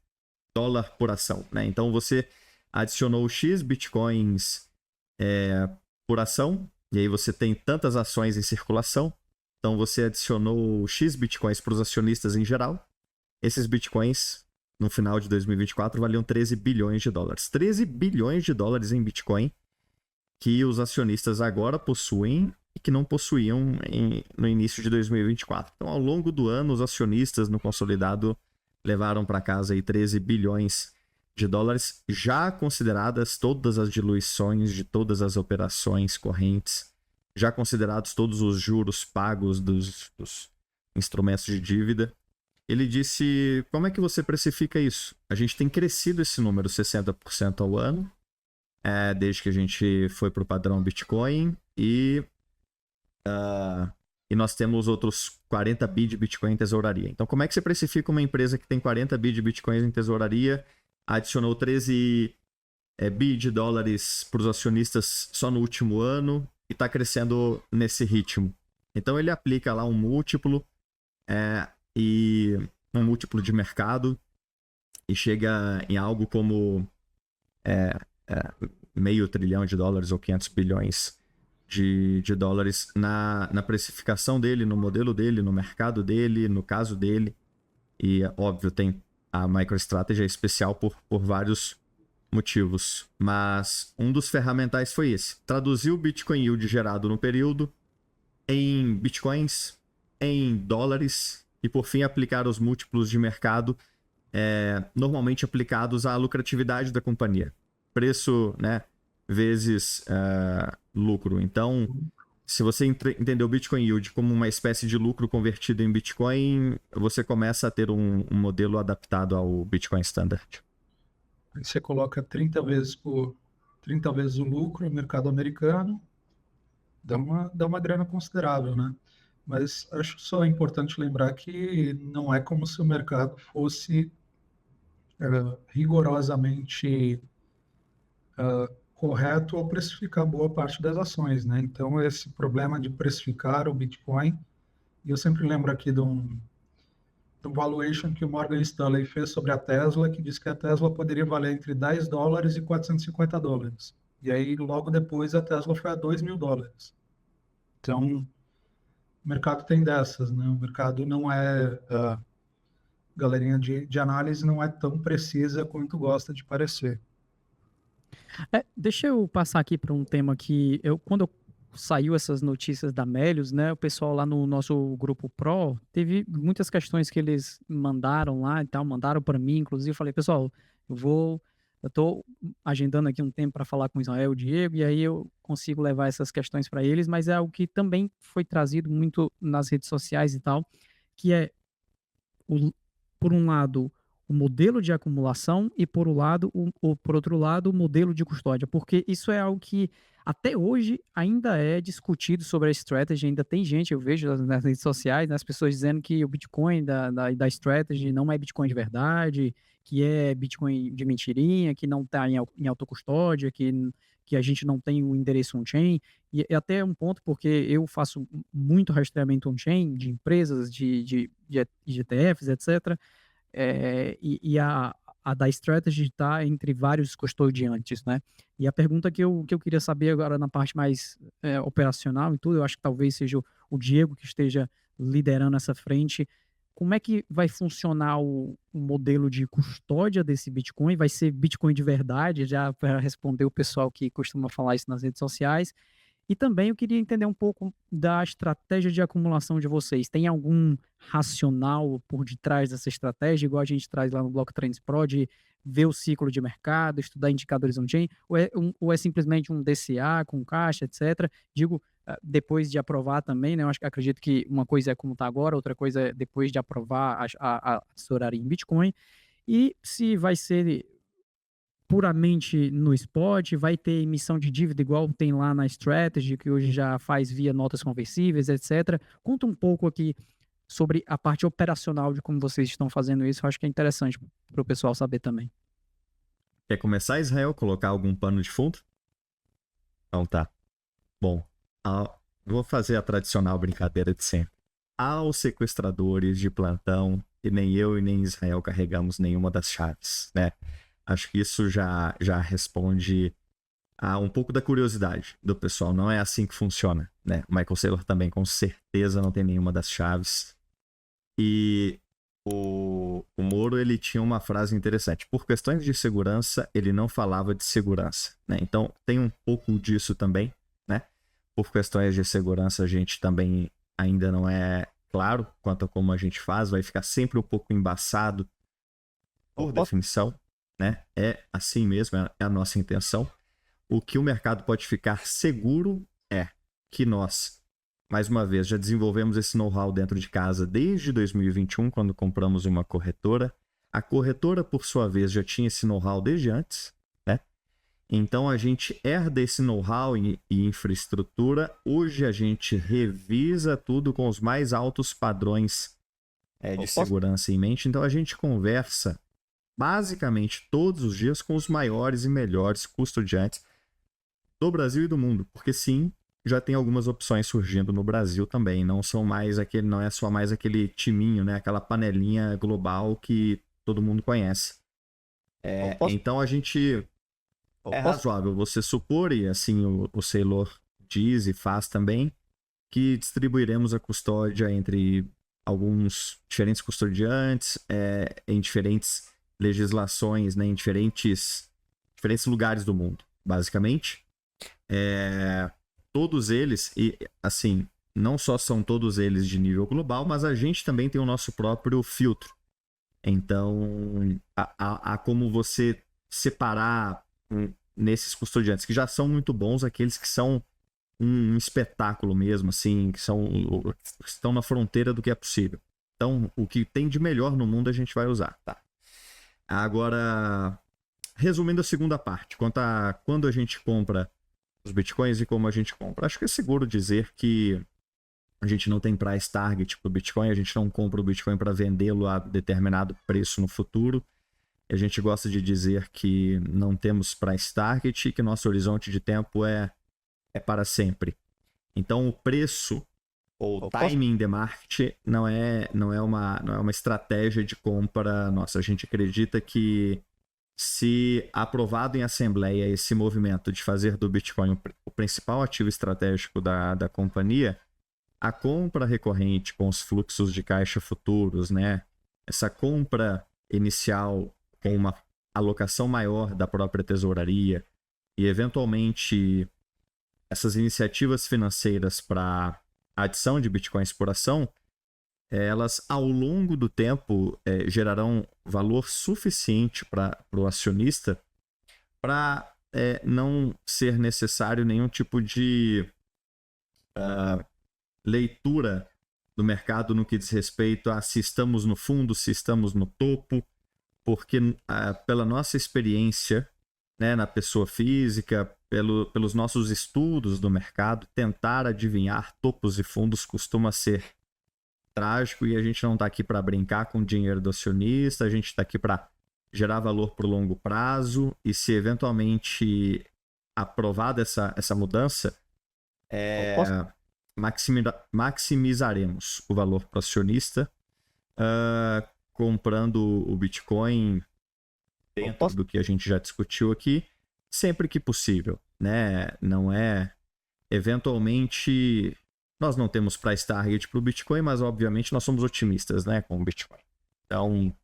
dólar por ação, né? Então, você adicionou X Bitcoins por ação, e aí você tem tantas ações em circulação, então você adicionou X Bitcoins para os acionistas em geral. Esses Bitcoins, no final de 2024, valiam 13 bilhões de dólares. 13 bilhões de dólares em Bitcoin que os acionistas agora possuem e que não possuíam no início de 2024. Então, ao longo do ano, os acionistas no consolidado levaram para casa aí 13 bilhões de dólares, já consideradas todas as diluições de todas as operações correntes, já considerados todos os juros pagos dos instrumentos de dívida. Ele disse, como é que você precifica isso? A gente tem crescido esse número 60% ao ano, desde que a gente foi para o padrão Bitcoin, e nós temos outros 40 bi de Bitcoin em tesouraria. Então, como é que você precifica uma empresa que tem 40 bi de Bitcoin em tesouraria, adicionou 13 bi de dólares para os acionistas só no último ano e está crescendo nesse ritmo? Então, ele aplica lá um múltiplo, e um múltiplo de mercado, e chega em algo como meio trilhão de dólares ou 500 bilhões de dólares na precificação dele, no modelo dele, no mercado dele, no caso dele. E, óbvio, tem a MicroStrategy é especial por vários motivos. Mas um dos ferramentais foi esse. Traduzir o Bitcoin Yield gerado no período em Bitcoins, em dólares, e, por fim, aplicar os múltiplos de mercado normalmente aplicados à lucratividade da companhia. Preço, né, vezes lucro. Então, se você entender o Bitcoin Yield como uma espécie de lucro convertido em Bitcoin, você começa a ter um modelo adaptado ao Bitcoin Standard. Aí você coloca 30 vezes o lucro no mercado americano, dá uma grana considerável, né? Mas acho só importante lembrar que não é como se o mercado fosse rigorosamente correto ao precificar boa parte das ações, né? Então, esse problema de precificar o Bitcoin, e eu sempre lembro aqui de um valuation que o Morgan Stanley fez sobre a Tesla, que diz que a Tesla poderia valer entre 10 dólares e 450 dólares. E aí, logo depois, a Tesla foi a 2 mil dólares. Então, o mercado tem dessas, né? O mercado não galerinha de análise não é tão precisa quanto gosta de parecer. Deixa eu passar aqui para um tema que quando saiu essas notícias da Melius, né, o pessoal lá no nosso grupo Pro, teve muitas questões que eles mandaram lá e tal, mandaram para mim, inclusive, eu falei, pessoal, eu tô agendando aqui um tempo para falar com o Israel e o Diego, e aí eu consigo levar essas questões para eles, mas é algo que também foi trazido muito nas redes sociais e tal, que é, por um lado, o modelo de acumulação e, por outro lado, o modelo de custódia, porque isso é algo que até hoje ainda é discutido sobre a Strategy, ainda tem gente, eu vejo nas redes sociais, né, as pessoas dizendo que o Bitcoin da Strategy não é Bitcoin de verdade, que é Bitcoin de mentirinha, que não está em autocustódia, que a gente não tem o endereço on-chain, e até um ponto, porque eu faço muito rastreamento on-chain de empresas, de ETFs, etc., e a da Strategy está entre vários custodiantes, né? E a pergunta que eu queria saber agora na parte mais operacional e tudo, eu acho que talvez seja o Diego que esteja liderando essa frente. Como é que vai funcionar o modelo de custódia desse Bitcoin? Vai ser Bitcoin de verdade? Já para responder o pessoal que costuma falar isso nas redes sociais. E também eu queria entender um pouco da estratégia de acumulação de vocês. Tem algum racional por detrás dessa estratégia, igual a gente traz lá no Block Trends Pro, de ver o ciclo de mercado, estudar indicadores on-chain, ou é simplesmente um DCA com caixa, etc. Digo, depois de aprovar também, né? Eu acredito que uma coisa é como está agora, outra coisa é depois de aprovar a tesouraria em Bitcoin. E se vai ser puramente no spot? Vai ter emissão de dívida igual tem lá na Strategy, que hoje já faz via notas conversíveis, etc. Conta um pouco aqui sobre a parte operacional de como vocês estão fazendo isso. Eu acho que é interessante para o pessoal saber também. Quer começar, Israel? Colocar algum pano de fundo? Então tá. Bom, vou fazer a tradicional brincadeira de sempre. Aos sequestradores de plantão, e nem eu e nem Israel carregamos nenhuma das chaves, né? Acho que isso já responde a um pouco da curiosidade do pessoal. Não é assim que funciona, né? O Michael Saylor também, com certeza, não tem nenhuma das chaves. E o Moro, ele tinha uma frase interessante. Por questões de segurança, ele não falava de segurança, né? Então, tem um pouco disso também, né? Por questões de segurança, a gente também ainda não é claro quanto a como a gente faz. Vai ficar sempre um pouco embaçado por definição, né? É assim mesmo, é a nossa intenção. O que o mercado pode ficar seguro é que nós, mais uma vez, já desenvolvemos esse know-how dentro de casa desde 2021, quando compramos uma corretora. A corretora, por sua vez, já tinha esse know-how desde antes, né? Então, a gente herda esse know-how e infraestrutura. Hoje, a gente revisa tudo com os mais altos padrões de segurança em mente. Então, a gente conversa basicamente todos os dias com os maiores e melhores custodiantes do Brasil e do mundo, porque sim, já tem algumas opções surgindo no Brasil também, não é só mais aquele timinho, né, aquela panelinha global que todo mundo conhece. Então a gente é razoável você supor, e assim o Saylor diz e faz também, que distribuiremos a custódia entre alguns diferentes custodiantes, em diferentes legislações, né, em diferentes lugares do mundo, basicamente. Todos eles, e assim, não só são todos eles de nível global, mas a gente também tem o nosso próprio filtro. Então, há como você separar nesses custodiantes, que já são muito bons, aqueles que são um espetáculo mesmo, assim, que estão na fronteira do que é possível. Então, o que tem de melhor no mundo a gente vai usar, tá? Agora, resumindo a segunda parte, quanto a quando a gente compra os bitcoins e como a gente compra, acho que é seguro dizer que a gente não tem price target para o Bitcoin, a gente não compra o Bitcoin para vendê-lo a determinado preço no futuro. A gente gosta de dizer que não temos price target e que nosso horizonte de tempo é para sempre. Então, o preço ou timing in the market não é uma estratégia de compra nossa. A gente acredita que, se aprovado em assembleia esse movimento de fazer do Bitcoin o principal ativo estratégico da companhia, a compra recorrente com os fluxos de caixa futuros, né? Essa compra inicial com uma alocação maior da própria tesouraria e, eventualmente, essas iniciativas financeiras para adição de bitcoins por ação, elas, ao longo do tempo, gerarão valor suficiente para o acionista para não ser necessário nenhum tipo de leitura do mercado no que diz respeito a se estamos no fundo, se estamos no topo, porque pela nossa experiência, né, na pessoa física, pelos nossos estudos do mercado, tentar adivinhar topos e fundos costuma ser trágico, e a gente não está aqui para brincar com o dinheiro do acionista, a gente está aqui para gerar valor por longo prazo, e se eventualmente aprovada essa mudança, maximizaremos o valor para o acionista, comprando o Bitcoin dentro do que a gente já discutiu aqui, sempre que possível, né? Não é... Eventualmente, nós não temos price target para o Bitcoin, mas obviamente nós somos otimistas, né, com o Bitcoin. Então,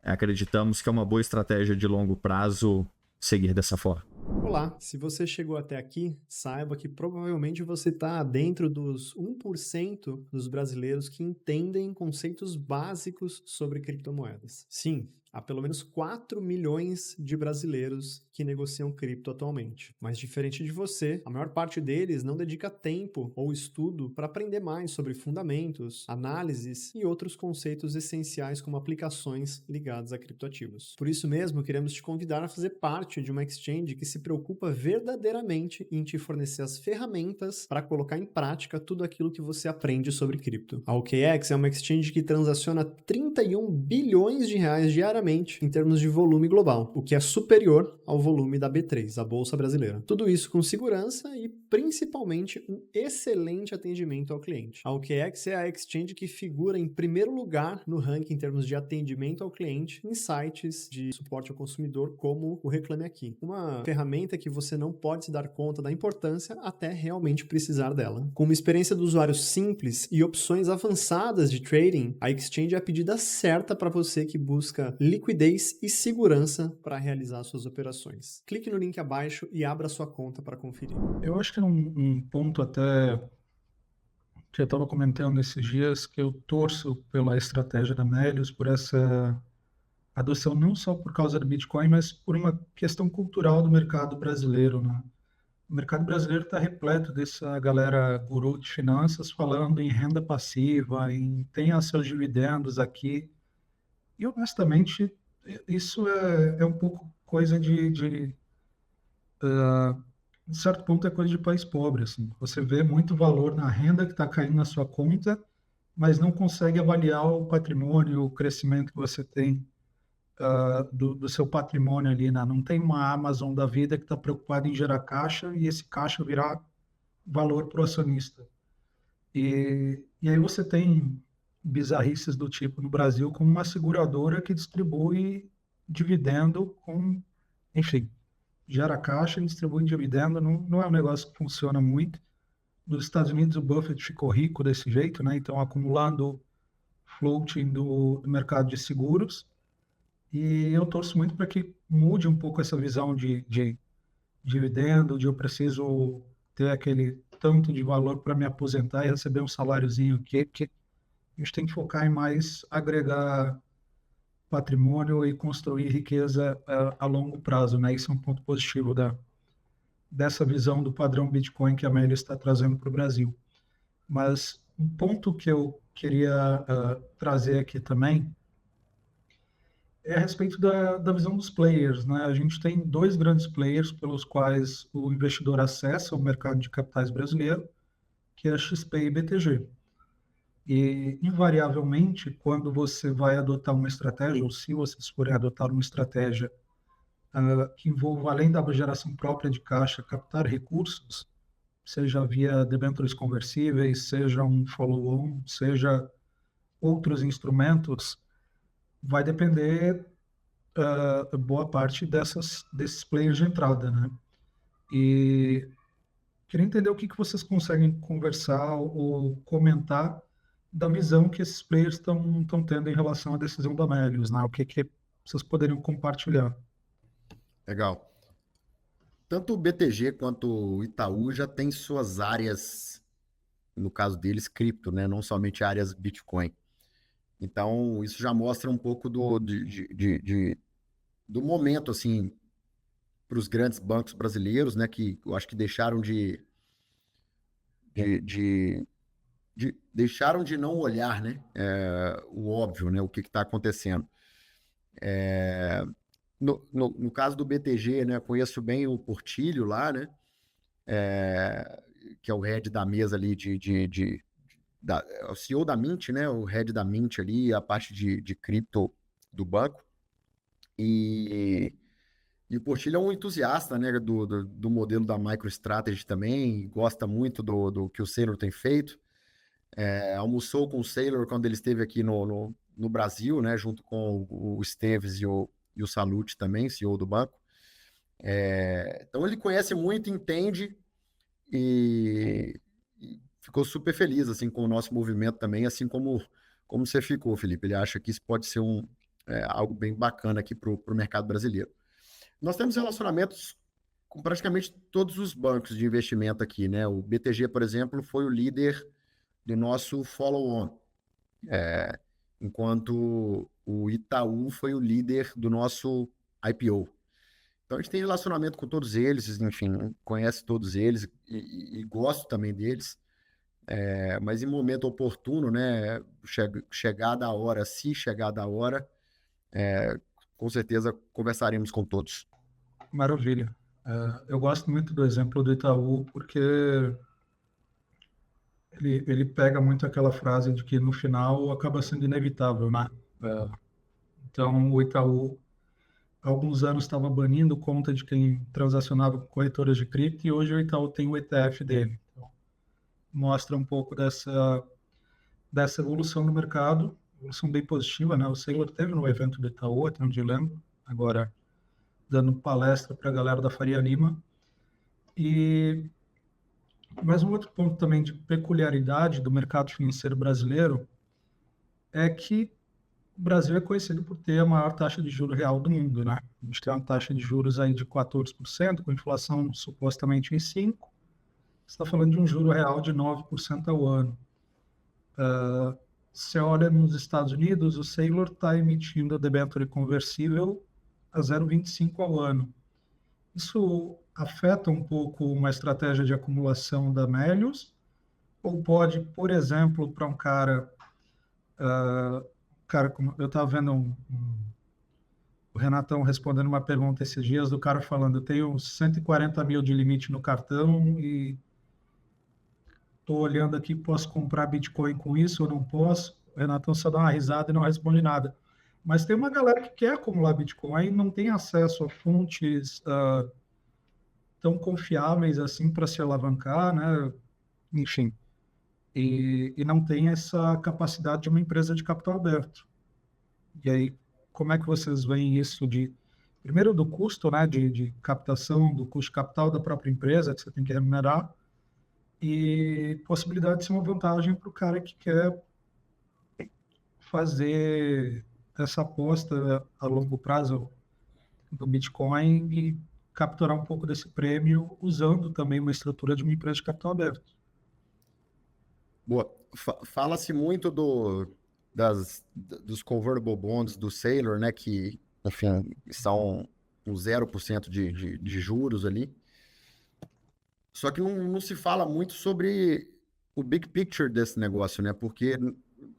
acreditamos que é uma boa estratégia de longo prazo seguir dessa forma. Olá, se você chegou até aqui, saiba que provavelmente você está dentro dos 1% dos brasileiros que entendem conceitos básicos sobre criptomoedas. Sim, Há pelo menos 4 milhões de brasileiros que negociam cripto atualmente. Mas diferente de você, a maior parte deles não dedica tempo ou estudo para aprender mais sobre fundamentos, análises e outros conceitos essenciais como aplicações ligadas a criptoativos. Por isso mesmo, queremos te convidar a fazer parte de uma exchange que se preocupa verdadeiramente em te fornecer as ferramentas para colocar em prática tudo aquilo que você aprende sobre cripto. A OKX é uma exchange que transaciona 31 bilhões de reais diariamente em termos de volume global, o que é superior ao volume da B3, a Bolsa Brasileira. Tudo isso com segurança e principalmente um excelente atendimento ao cliente. A OKX é a exchange que figura em primeiro lugar no ranking em termos de atendimento ao cliente em sites de suporte ao consumidor como o Reclame Aqui. Uma ferramenta que você não pode se dar conta da importância até realmente precisar dela. Com uma experiência do usuário simples e opções avançadas de trading, a exchange é a pedida certa para você que busca liquidez e segurança para realizar suas operações. Clique no link abaixo e abra sua conta para conferir. Eu acho que um ponto até que eu estava comentando esses dias, que eu torço pela estratégia da Melius, por essa adoção não só por causa do Bitcoin, mas por uma questão cultural do mercado brasileiro, né? O mercado brasileiro está repleto dessa galera guru de finanças falando em renda passiva, em tenha seus dividendos aqui. E, honestamente, isso é um pouco coisa de certo ponto, é coisa de país pobre, assim. Você vê muito valor na renda que está caindo na sua conta, mas não consegue avaliar o patrimônio, o crescimento que você tem do seu patrimônio ali, né? Não tem uma Amazon da vida que está preocupada em gerar caixa e esse caixa virar valor para o acionista. E aí você tem bizarrices do tipo no Brasil, como uma seguradora que distribui dividendo com, enfim, gera caixa e distribui dividendo, não é um negócio que funciona muito. Nos Estados Unidos o Buffett ficou rico desse jeito, né? Então acumulando floating do mercado de seguros, e eu torço muito para que mude um pouco essa visão de dividendo, de eu preciso ter aquele tanto de valor para me aposentar e receber um saláriozinho, que a gente tem que focar em mais agregar patrimônio e construir riqueza a longo prazo, né? Isso é um ponto positivo dessa visão do padrão Bitcoin que a Amélia está trazendo para o Brasil. Mas um ponto que eu queria trazer aqui também é a respeito da visão dos players, né? A gente tem 2 grandes players pelos quais o investidor acessa o mercado de capitais brasileiro, que é a XP e BTG. E, invariavelmente, quando você vai adotar uma estratégia, ou se vocês forem adotar uma estratégia que envolva, além da geração própria de caixa, captar recursos, seja via debêntures conversíveis, seja um follow-on, seja outros instrumentos, vai depender boa parte desses players de entrada, né? E queria entender o que vocês conseguem conversar ou comentar da visão que esses players estão tendo em relação à decisão da Melius, né? O que vocês poderiam compartilhar? Legal. Tanto o BTG quanto o Itaú já tem suas áreas, no caso deles, cripto, né? Não somente áreas Bitcoin. Então, isso já mostra um pouco do momento, assim, para os grandes bancos brasileiros, né? Que eu acho que deixaram deixaram de não olhar, né? O óbvio, né? O que está acontecendo. No caso do BTG, né? Conheço bem o Portilho lá, né? Que é o head da mesa ali o CEO da Mint, né? O head da Mint ali, a parte de cripto do banco. E o Portilho é um entusiasta, né? Do modelo da MicroStrategy também, gosta muito do que o Saylor tem feito. Almoçou com o Saylor quando ele esteve aqui no Brasil, né? Junto com o Esteves e o Salute também, CEO do banco. Então ele conhece muito, entende e ficou super feliz assim, com o nosso movimento também, assim como você ficou, Felipe. Ele acha que isso pode ser algo bem bacana aqui para o mercado brasileiro. Nós temos relacionamentos com praticamente todos os bancos de investimento aqui, né? O BTG, por exemplo, foi o líder do nosso follow-on. enquanto o Itaú foi o líder do nosso IPO. Então, a gente tem relacionamento com todos eles, enfim, conhece todos eles e gosto também deles. Mas em momento oportuno, né, chegada a hora, se chegada a hora, com certeza conversaremos com todos. Maravilha. Eu gosto muito do exemplo do Itaú, porque ele pega muito aquela frase de que no final acaba sendo inevitável, né? Então, o Itaú, há alguns anos, estava banindo conta de quem transacionava com corretoras de cripto, e hoje o Itaú tem o ETF dele. Então, mostra um pouco dessa evolução no mercado, evolução bem positiva, né? O Saylor teve no evento do Itaú, até onde eu lembro, agora dando palestra para a galera da Faria Lima. Mas um outro ponto também de peculiaridade do mercado financeiro brasileiro é que o Brasil é conhecido por ter a maior taxa de juros real do mundo, né? A gente tem uma taxa de juros aí de 14%, com inflação supostamente em 5%. Você está falando de um juro real de 9% ao ano. Você olha nos Estados Unidos, o Saylor está emitindo a debênture conversível a 0,25 ao ano. Isso afeta um pouco uma estratégia de acumulação da Melius? Ou pode, por exemplo, para um cara, como eu estava vendo o Renatão respondendo uma pergunta esses dias do cara falando, eu tenho 140 mil de limite no cartão e estou olhando aqui, posso comprar Bitcoin com isso ou não posso? O Renatão só dá uma risada e não responde nada. Mas tem uma galera que quer acumular Bitcoin e não tem acesso a fontes tão confiáveis assim para se alavancar, né? Enfim. E não tem essa capacidade de uma empresa de capital aberto. E aí, como é que vocês veem isso primeiro do custo, né, de captação, do custo de capital da própria empresa, que você tem que remunerar, e possibilidade de ser uma vantagem para o cara que quer fazer essa aposta a longo prazo do Bitcoin e capturar um pouco desse prêmio usando também uma estrutura de uma empresa de capital aberto. Boa. Fala-se muito dos convertible bonds do Saylor, né, que, enfim, são um 0% de juros ali. Só que não se fala muito sobre o big picture desse negócio, né, porque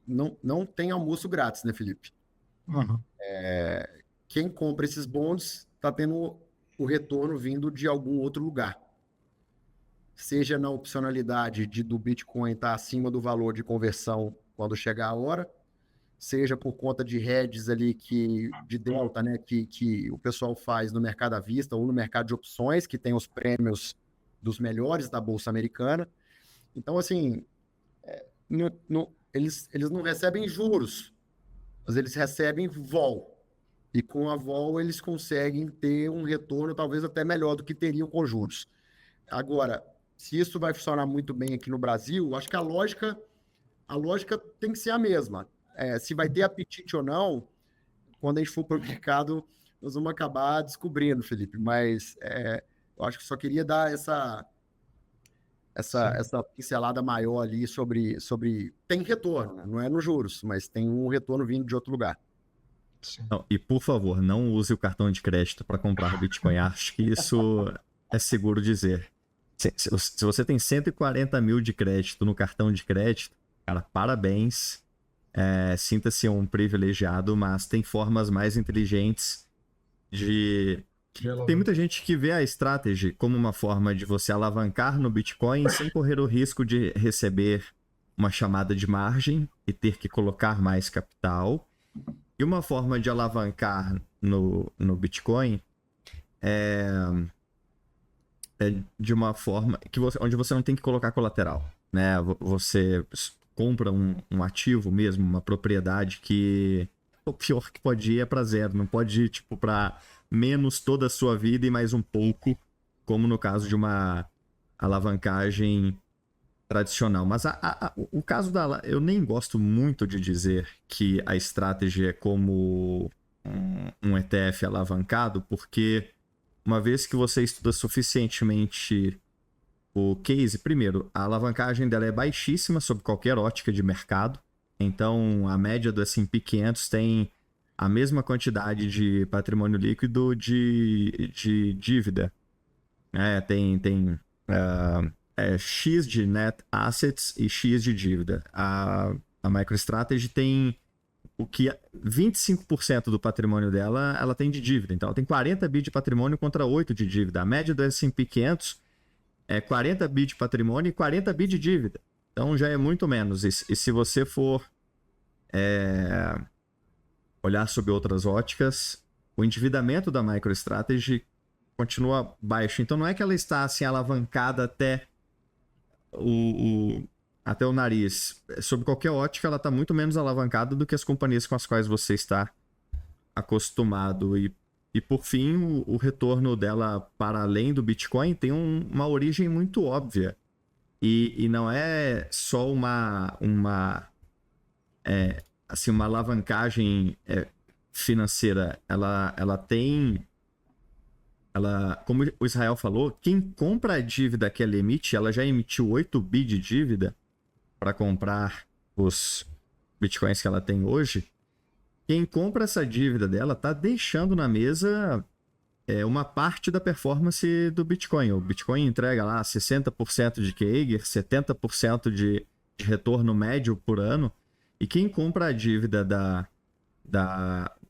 não tem almoço grátis, né, Felipe? Uhum. Quem compra esses bonds está tendo o retorno vindo de algum outro lugar. Seja na opcionalidade do Bitcoin estar acima do valor de conversão quando chegar a hora, seja por conta de hedges ali de delta, né, que o pessoal faz no mercado à vista ou no mercado de opções, que tem os prêmios dos melhores da Bolsa Americana. Então, assim, eles não recebem juros, mas eles recebem vol. E com a vol eles conseguem ter um retorno talvez até melhor do que teriam com juros. Agora, se isso vai funcionar muito bem aqui no Brasil, acho que a lógica tem que ser a mesma. Se vai ter apetite ou não, quando a gente for para o mercado, nós vamos acabar descobrindo, Felipe. Mas eu acho que só queria dar essa pincelada maior ali sobre... Tem retorno, né? Não é nos juros, mas tem um retorno vindo de outro lugar. Não, e por favor, não use o cartão de crédito para comprar Bitcoin. Acho que isso é seguro dizer. Se você tem 140 mil de crédito no cartão de crédito, cara, parabéns. Sinta-se um privilegiado, mas tem formas mais inteligentes Tem muita gente que vê a strategy como uma forma de você alavancar no Bitcoin sem correr o risco de receber uma chamada de margem e ter que colocar mais capital. E uma forma de alavancar no Bitcoin é de uma forma onde você não tem que colocar colateral, né? Você compra um ativo mesmo, uma propriedade que o pior que pode ir é para zero, não pode ir tipo para menos toda a sua vida e mais um pouco, como no caso de uma alavancagem tradicional. Mas o caso eu nem gosto muito de dizer que a estratégia é como um ETF alavancado, porque uma vez que você estuda suficientemente o case, primeiro, a alavancagem dela é baixíssima sob qualquer ótica de mercado. Então, a média do S&P 500 tem a mesma quantidade de patrimônio líquido de dívida. Tem X de net assets e X de dívida. A MicroStrategy tem o que 25% do patrimônio dela, ela tem de dívida. Então, ela tem 40 bi de patrimônio contra 8 de dívida. A média do S&P 500 é 40 bi de patrimônio e 40 bi de dívida. Então, já é muito menos. E se você for olhar sob outras óticas, o endividamento da MicroStrategy continua baixo. Então, não é que ela está assim alavancada até o nariz. Sob qualquer ótica, ela está muito menos alavancada do que as companhias com as quais você está acostumado. E por fim, o retorno dela para além do Bitcoin tem uma origem muito óbvia. E não é só uma alavancagem financeira. Ela tem... como o Israel falou, quem compra a dívida que ela emite, ela já emitiu 8 bi de dívida para comprar os bitcoins que ela tem hoje. Quem compra essa dívida dela está deixando na mesa uma parte da performance do Bitcoin. O Bitcoin entrega lá 60% de CAGR, 70% de retorno médio por ano. E quem compra a dívida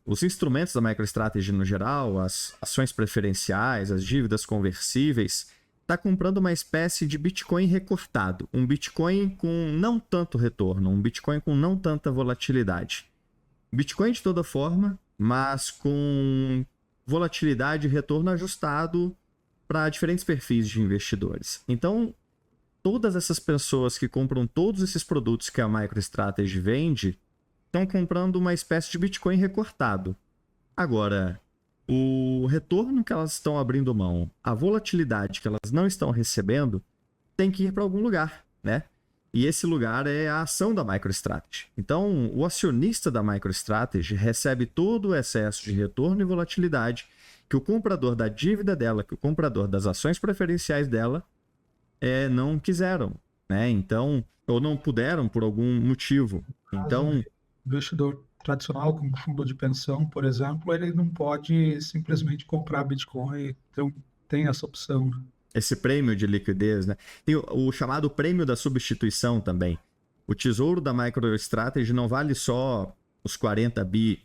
os instrumentos da MicroStrategy no geral, as ações preferenciais, as dívidas conversíveis, está comprando uma espécie de Bitcoin recortado. Um Bitcoin com não tanto retorno, um Bitcoin com não tanta volatilidade. Bitcoin de toda forma, mas com volatilidade e retorno ajustado para diferentes perfis de investidores. Então, todas essas pessoas que compram todos esses produtos que a MicroStrategy vende estão comprando uma espécie de Bitcoin recortado. Agora, o retorno que elas estão abrindo mão, a volatilidade que elas não estão recebendo, tem que ir para algum lugar, né? E esse lugar é a ação da MicroStrategy. Então, o acionista da MicroStrategy recebe todo o excesso de retorno e volatilidade que o comprador da dívida dela, que o comprador das ações preferenciais dela, não quiseram, né? Então, ou não puderam por algum motivo. Então, Investidor tradicional, como fundo de pensão, por exemplo, ele não pode simplesmente comprar Bitcoin. Então, tem essa opção. esse prêmio de liquidez, né? Tem o chamado prêmio da substituição também. O tesouro da MicroStrategy não vale só os 40 bi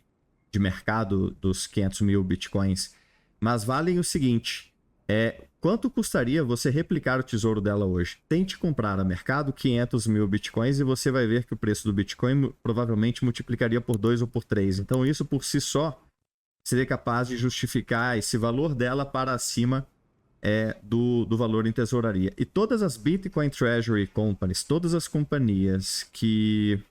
de mercado dos 500 mil bitcoins, mas valem o seguinte: quanto custaria você replicar o tesouro dela hoje? Tente comprar a mercado 500 mil bitcoins e você vai ver que o preço do Bitcoin provavelmente multiplicaria por 2 ou por 3. Então isso por si só seria capaz de justificar esse valor dela para acima do valor em tesouraria. E todas as Bitcoin Treasury Companies, todas as companhias que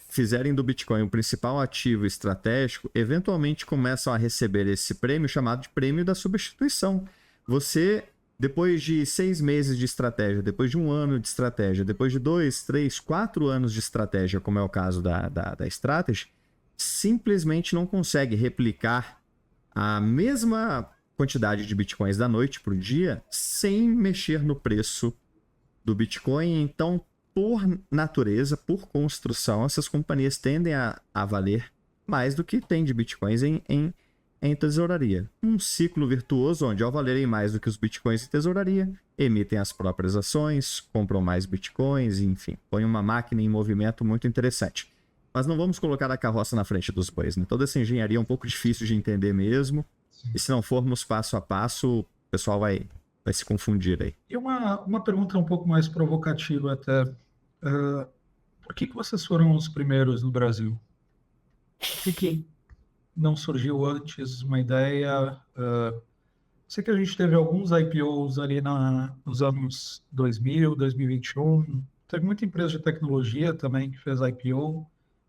fizerem do Bitcoin o principal ativo estratégico, eventualmente começam a receber esse prêmio chamado de prêmio da substituição. Você, depois de 6 meses de estratégia, depois de 1 ano de estratégia, depois de 2, 3, 4 anos de estratégia, como é o caso da Strategy, simplesmente não consegue replicar a mesma quantidade de bitcoins da noite para o dia sem mexer no preço do Bitcoin. Então, por natureza, por construção, essas companhias tendem a valer mais do que tem de bitcoins em tesouraria. Um ciclo virtuoso onde, ao valerem mais do que os bitcoins em tesouraria, emitem as próprias ações, compram mais bitcoins, enfim, põe uma máquina em movimento muito interessante. Mas não vamos colocar a carroça na frente dos bois, né? Toda essa engenharia é um pouco difícil de entender mesmo. Sim. E se não formos passo a passo, o pessoal vai se confundir aí. E uma pergunta um pouco mais provocativa até. Por que vocês foram os primeiros no Brasil? Por que não surgiu antes uma ideia? Sei que a gente teve alguns IPOs ali nos anos 2000, 2021. Teve muita empresa de tecnologia também que fez IPO.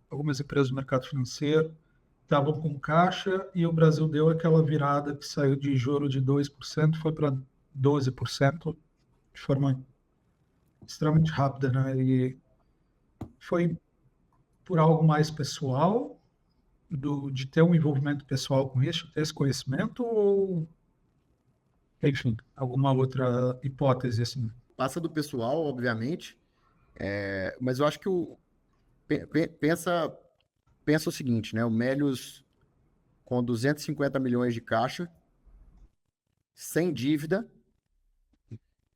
Algumas empresas do mercado financeiro estavam com caixa e o Brasil deu aquela virada que saiu de juro de 2%, foi para 12% de forma extremamente rápida, né? E foi por algo mais pessoal, de ter um envolvimento pessoal com isso, ter esse conhecimento, ou, enfim, alguma outra hipótese assim? Passa do pessoal, obviamente, mas eu acho que pensa o seguinte, né? O Melius com 250 milhões de caixa, sem dívida,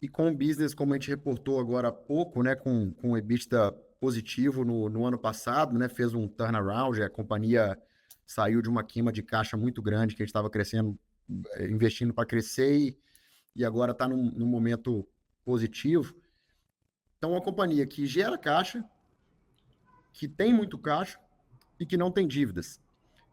e com um business, como a gente reportou agora há pouco, né? Com o EBITDA positivo no ano passado, né? Fez um turnaround, a companhia saiu de uma queima de caixa muito grande, que a gente estava crescendo, investindo para crescer, e agora está num momento positivo. Então, uma companhia que gera caixa, que tem muito caixa e que não tem dívidas,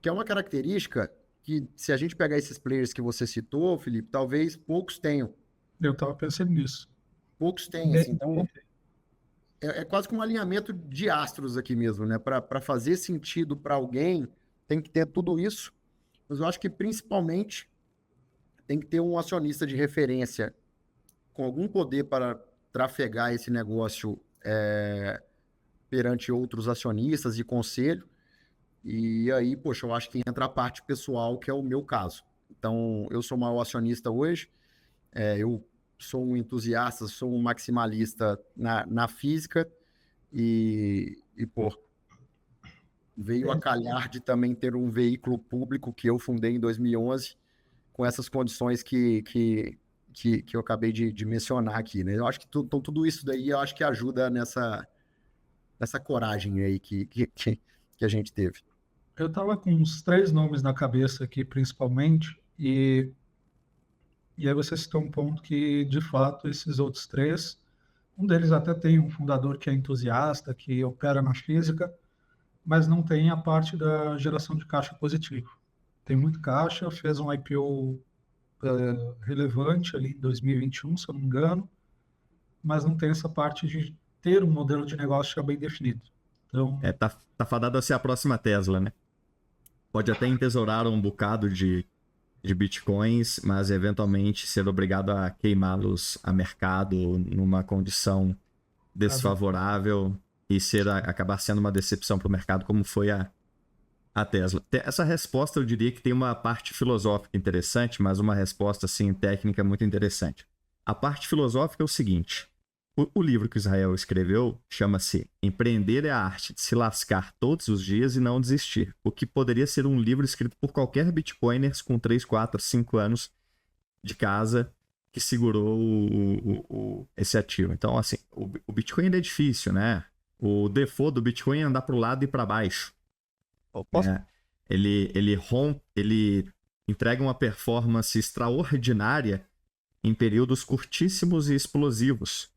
que é uma característica que, se a gente pegar esses players que você citou, Felipe, talvez poucos tenham. Eu estava pensando nisso. Poucos têm, assim. Então, é quase que um alinhamento de astros aqui mesmo, né? Para fazer sentido para alguém, tem que ter tudo isso. Mas eu acho que, principalmente, tem que ter um acionista de referência com algum poder para trafegar esse negócio perante outros acionistas e conselho. E aí, poxa, eu acho que entra a parte pessoal, que é o meu caso. Então, eu sou o maior acionista hoje, eu sou um entusiasta, sou um maximalista na física pô, veio a calhar de também ter um veículo público que eu fundei em 2011 com essas condições que eu acabei de mencionar aqui, né? Eu acho que tudo isso daí, eu acho que ajuda nessa coragem aí que a gente teve. Eu estava com uns 3 nomes na cabeça aqui, principalmente, e aí você citou um ponto que, de fato, esses outros 3, um deles até tem um fundador que é entusiasta, que opera na física, mas não tem a parte da geração de caixa positivo. Tem muito caixa, fez um IPO relevante ali em 2021, se eu não me engano, mas não tem essa parte de ter um modelo de negócio já bem definido. Então, Tá fadado a ser a próxima Tesla, né? Pode até entesourar um bocado de bitcoins, mas eventualmente ser obrigado a queimá-los a mercado numa condição desfavorável e acabar sendo uma decepção para o mercado, como foi a Tesla. Essa resposta eu diria que tem uma parte filosófica interessante, mas uma resposta assim, técnica muito interessante. A parte filosófica é o seguinte: o livro que o Israel escreveu chama-se Empreender é a Arte de se Lascar Todos os Dias e Não Desistir, o que poderia ser um livro escrito por qualquer bitcoiner com 3, 4, 5 anos de casa que segurou esse ativo. Então, assim, o Bitcoin é difícil, né? O default do Bitcoin é andar para o lado e para baixo. Ele entrega uma performance extraordinária em períodos curtíssimos e explosivos.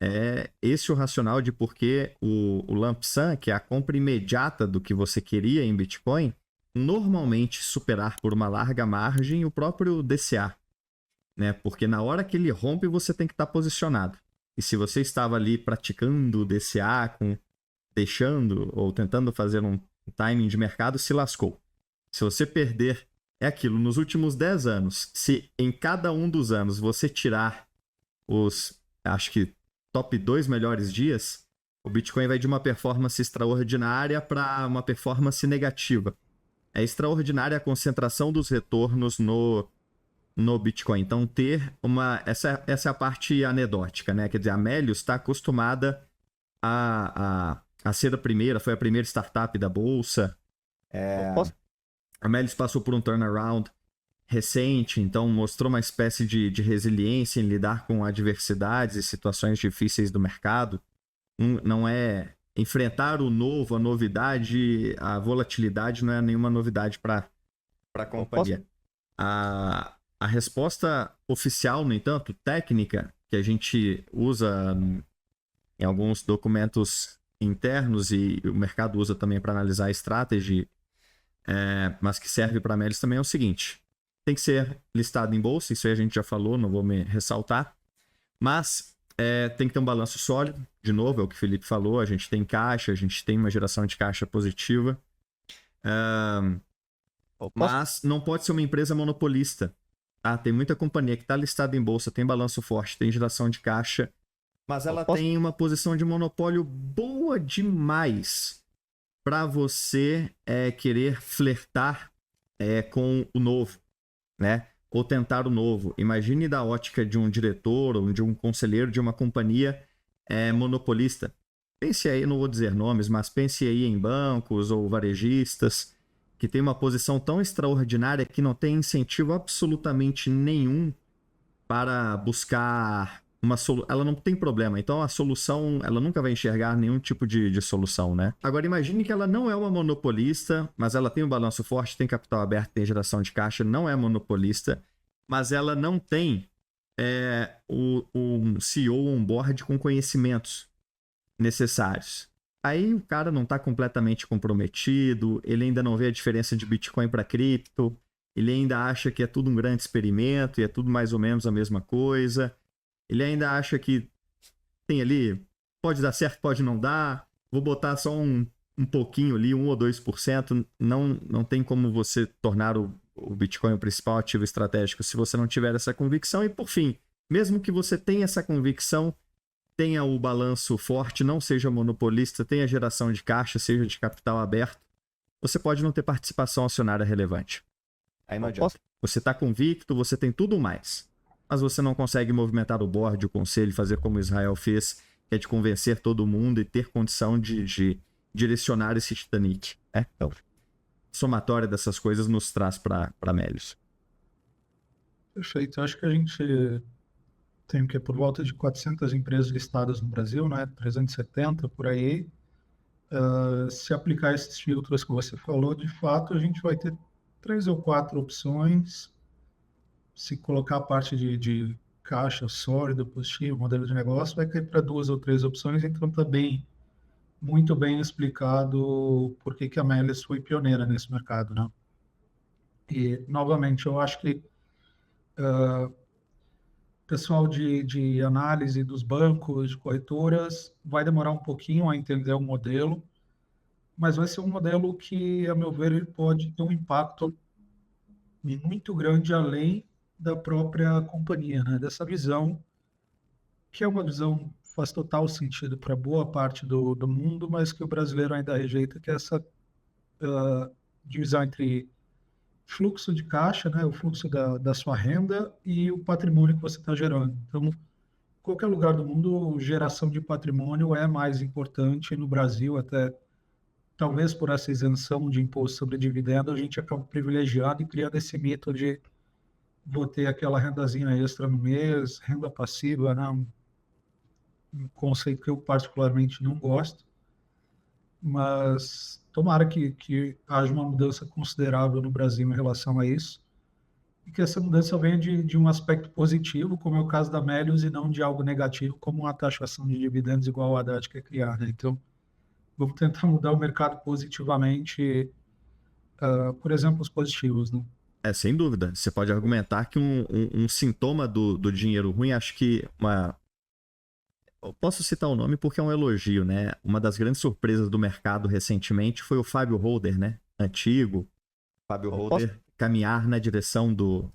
É esse o racional de por que o lump sum, que é a compra imediata do que você queria em Bitcoin, normalmente superar por uma larga margem o próprio DCA, né? Porque na hora que ele rompe, você tem que estar posicionado. E se você estava ali praticando o DCA, deixando ou tentando fazer um timing de mercado, se lascou. Se você perder, é aquilo, nos últimos 10 anos, se em cada um dos anos você tirar acho que top 2 melhores dias, o Bitcoin vai de uma performance extraordinária para uma performance negativa. É extraordinária a concentração dos retornos no Bitcoin. Então, essa é a parte anedótica, né? Quer dizer, a Melius está acostumada a ser foi a primeira startup da Bolsa. A Melius passou por um turnaround recente, então mostrou uma espécie de resiliência em lidar com adversidades e situações difíceis do mercado. Não é enfrentar o novo, a novidade, a volatilidade não é nenhuma novidade para a companhia. A resposta oficial, no entanto, técnica, que a gente usa em alguns documentos internos e o mercado usa também para analisar a strategy, mas que serve para a Melius também, é o seguinte: tem que ser listado em bolsa, isso aí a gente já falou, não vou me ressaltar, mas tem que ter um balanço sólido, de novo, é o que o Felipe falou, a gente tem caixa, a gente tem uma geração de caixa positiva, mas não pode ser uma empresa monopolista. Tá? Tem muita companhia que está listada em bolsa, tem balanço forte, tem geração de caixa, mas ela tem uma posição de monopólio boa demais para você querer flertar com o novo, né? Ou tentar o novo. Imagine da ótica de um diretor ou de um conselheiro de uma companhia monopolista. pense aí, não vou dizer nomes, mas pense aí em bancos ou varejistas que tem uma posição tão extraordinária que não tem incentivo absolutamente nenhum para buscar uma solução. Ela não tem problema, então a solução, ela nunca vai enxergar nenhum tipo de solução, né? Agora imagine que ela não é uma monopolista, mas ela tem um balanço forte, tem capital aberto, tem geração de caixa, não é monopolista, mas ela não tem um CEO on board com conhecimentos necessários. Aí o cara não está completamente comprometido, ele ainda não vê a diferença de Bitcoin para cripto, ele ainda acha que é tudo um grande experimento e é tudo mais ou menos a mesma coisa. Ele ainda acha que tem ali, pode dar certo, pode não dar, vou botar só um pouquinho ali, 1 ou 2%. Não tem como você tornar o Bitcoin o principal ativo estratégico se você não tiver essa convicção. E por fim, mesmo que você tenha essa convicção, tenha o balanço forte, não seja monopolista, tenha geração de caixa, seja de capital aberto, você pode não ter participação acionária relevante. Aí não adianta. Você está convicto, você tem tudo mais, mas você não consegue movimentar o board, o conselho, fazer como Israel fez, que é de convencer todo mundo e ter condição de direcionar esse Titanic. Então, somatória dessas coisas nos traz para Melius. Perfeito. Acho que a gente tem por volta de 400 empresas listadas no Brasil, né? 370 por aí. Se aplicar esses filtros que você falou, de fato, a gente vai ter 3 ou 4 opções. Se colocar a parte de caixa sólido, positivo, modelo de negócio, vai cair para 2 ou 3 opções. Então, está muito bem explicado por que a Melius foi pioneira nesse mercado, né? E, novamente, eu acho que pessoal de análise dos bancos, de corretoras, vai demorar um pouquinho a entender o modelo, mas vai ser um modelo que, a meu ver, ele pode ter um impacto muito grande além da própria companhia, né? Dessa visão, que é uma visão que faz total sentido para boa parte do mundo, mas que o brasileiro ainda rejeita, que é essa divisão entre fluxo de caixa, né, o fluxo da sua renda e o patrimônio que você está gerando. Então, em qualquer lugar do mundo, geração de patrimônio é mais importante. No Brasil, até talvez por essa isenção de imposto sobre dividendo, a gente acaba privilegiando e criando esse mito de vou ter aquela rendazinha extra no mês, renda passiva, né, um conceito que eu particularmente não gosto, mas tomara que haja uma mudança considerável no Brasil em relação a isso, e que essa mudança venha de um aspecto positivo, como é o caso da Melius, e não de algo negativo, como uma taxação de dividendos igual a Haddad quer criar, né? Então, vamos tentar mudar o mercado positivamente, por exemplos positivos, né? Sem dúvida. Você pode argumentar que um sintoma do dinheiro ruim, acho que eu posso citar o nome porque é um elogio, né? Uma das grandes surpresas do mercado recentemente foi o Fábio Holder, né? Antigo. Fábio Holder caminhar na direção do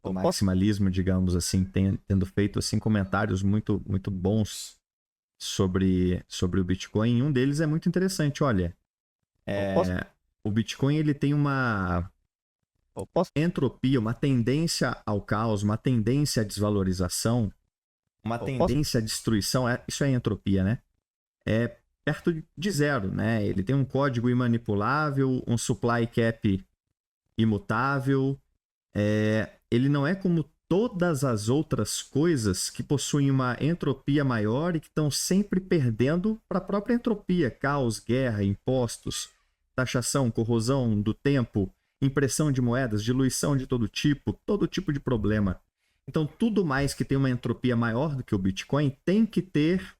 maximalismo, digamos assim, tendo feito assim, comentários muito, muito bons sobre o Bitcoin. E um deles é muito interessante, olha. O Bitcoin ele tem uma entropia, uma tendência ao caos, uma tendência à desvalorização, uma tendência à destruição, isso é entropia, né? É perto de zero, né? Ele tem um código imanipulável, um supply cap imutável. Ele não é como todas as outras coisas que possuem uma entropia maior e que estão sempre perdendo para a própria entropia. Caos, guerra, impostos, taxação, corrosão do tempo, impressão de moedas, diluição de todo tipo de problema. Então, tudo mais que tem uma entropia maior do que o Bitcoin tem que ter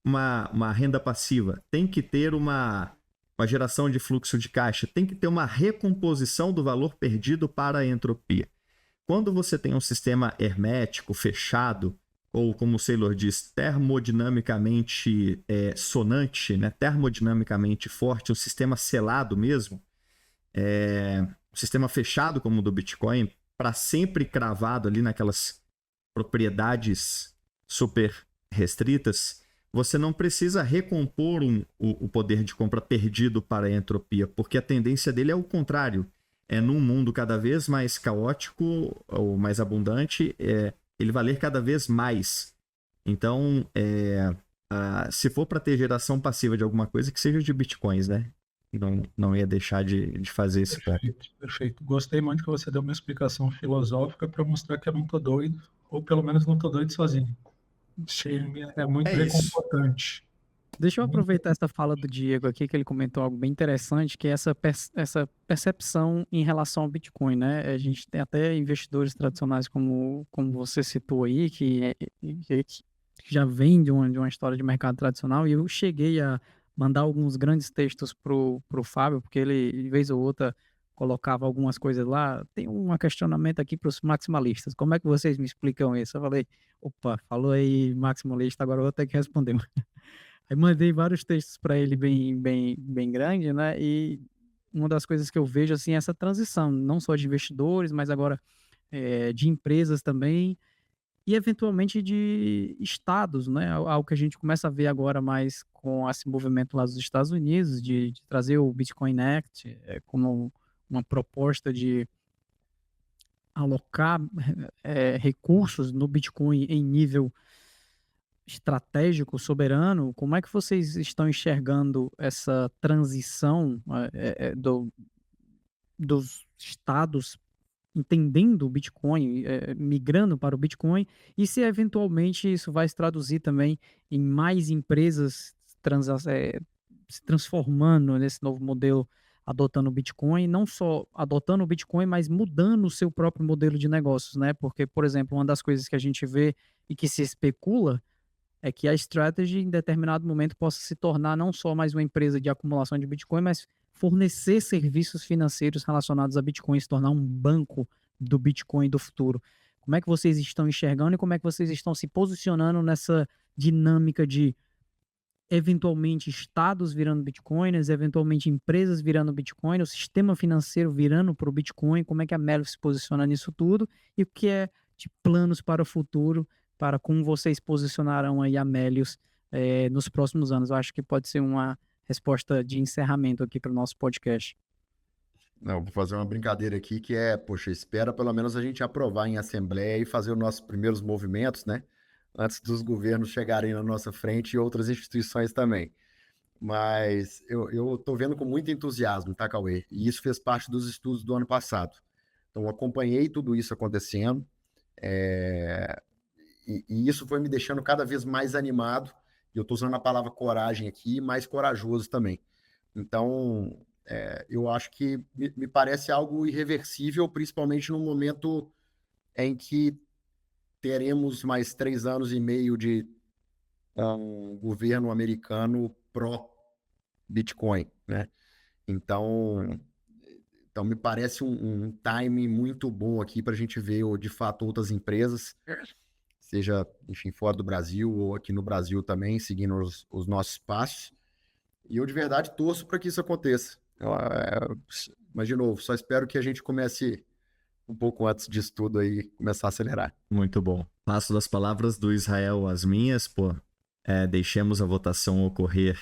uma renda passiva, tem que ter uma geração de fluxo de caixa, tem que ter uma recomposição do valor perdido para a entropia. Quando você tem um sistema hermético, fechado, ou como o Saylor diz, termodinamicamente sonante, né? Termodinamicamente forte, um sistema selado mesmo, um sistema fechado como o do Bitcoin, para sempre cravado ali naquelas propriedades super restritas, você não precisa recompor o poder de compra perdido para a entropia, porque a tendência dele é o contrário. Num mundo cada vez mais caótico ou mais abundante, ele valer cada vez mais. Então, se for para ter geração passiva de alguma coisa, que seja de bitcoins, né? Não ia deixar de fazer esse ponto. Perfeito, perfeito. Gostei muito que você deu uma explicação filosófica para mostrar que eu não tô doido, ou pelo menos não tô doido sozinho. Achei muito É isso. reconfortante. Deixa eu aproveitar essa fala do Diego aqui, que ele comentou algo bem interessante, que é essa percepção em relação ao Bitcoin, né? A gente tem até investidores tradicionais, como você citou aí, que já vem de uma história de mercado tradicional, e eu cheguei a mandar alguns grandes textos pro Fábio, porque ele, de vez ou outra, colocava algumas coisas lá. Tem um questionamento aqui para os maximalistas. Como é que vocês me explicam isso? Eu falei, opa, falou aí maximalista, agora eu vou ter que responder. Aí mandei vários textos para ele bem grande, né? E uma das coisas que eu vejo assim é essa transição, não só de investidores, mas agora de empresas também e eventualmente de estados, né? Algo que a gente começa a ver agora mais com esse movimento lá dos Estados Unidos de trazer o Bitcoin Act como uma proposta de alocar recursos no Bitcoin em nível estratégico, soberano. Como é que vocês estão enxergando essa transição dos estados entendendo o Bitcoin, migrando para o Bitcoin, e se eventualmente isso vai se traduzir também em mais empresas se transformando nesse novo modelo, adotando o Bitcoin, não só adotando o Bitcoin, mas mudando o seu próprio modelo de negócios, né? Porque, por exemplo, uma das coisas que a gente vê e que se especula é que a Strategy, em determinado momento, possa se tornar não só mais uma empresa de acumulação de Bitcoin, mas fornecer serviços financeiros relacionados a Bitcoin, se tornar um banco do Bitcoin do futuro. Como é que vocês estão enxergando e como é que vocês estão se posicionando nessa dinâmica de, eventualmente, estados virando Bitcoiners, eventualmente empresas virando Bitcoin, o sistema financeiro virando para o Bitcoin? Como é que a Melo se posiciona nisso tudo e o que é de planos para o futuro, para como vocês posicionarão aí a Melius nos próximos anos? Eu acho que pode ser uma resposta de encerramento aqui para o nosso podcast. Não, vou fazer uma brincadeira aqui que poxa, espera pelo menos a gente aprovar em assembleia e fazer os nossos primeiros movimentos, né? Antes dos governos chegarem na nossa frente e outras instituições também. Mas eu tô vendo com muito entusiasmo, tá, Cauê? E isso fez parte dos estudos do ano passado. Então, eu acompanhei tudo isso acontecendo, e isso foi me deixando cada vez mais animado. E eu tô usando a palavra coragem aqui, mais corajoso também. Então, eu acho que me parece algo irreversível, principalmente no momento em que teremos mais 3 anos e meio de governo americano pró-Bitcoin, né? Então me parece um time muito bom aqui para a gente ver, de fato, outras empresas, seja, enfim, fora do Brasil ou aqui no Brasil também, seguindo os nossos passos. E eu, de verdade, torço para que isso aconteça. Mas, de novo, só espero que a gente comece um pouco antes disso tudo aí, começar a acelerar. Muito bom. Passo das palavras do Israel às minhas, deixemos a votação ocorrer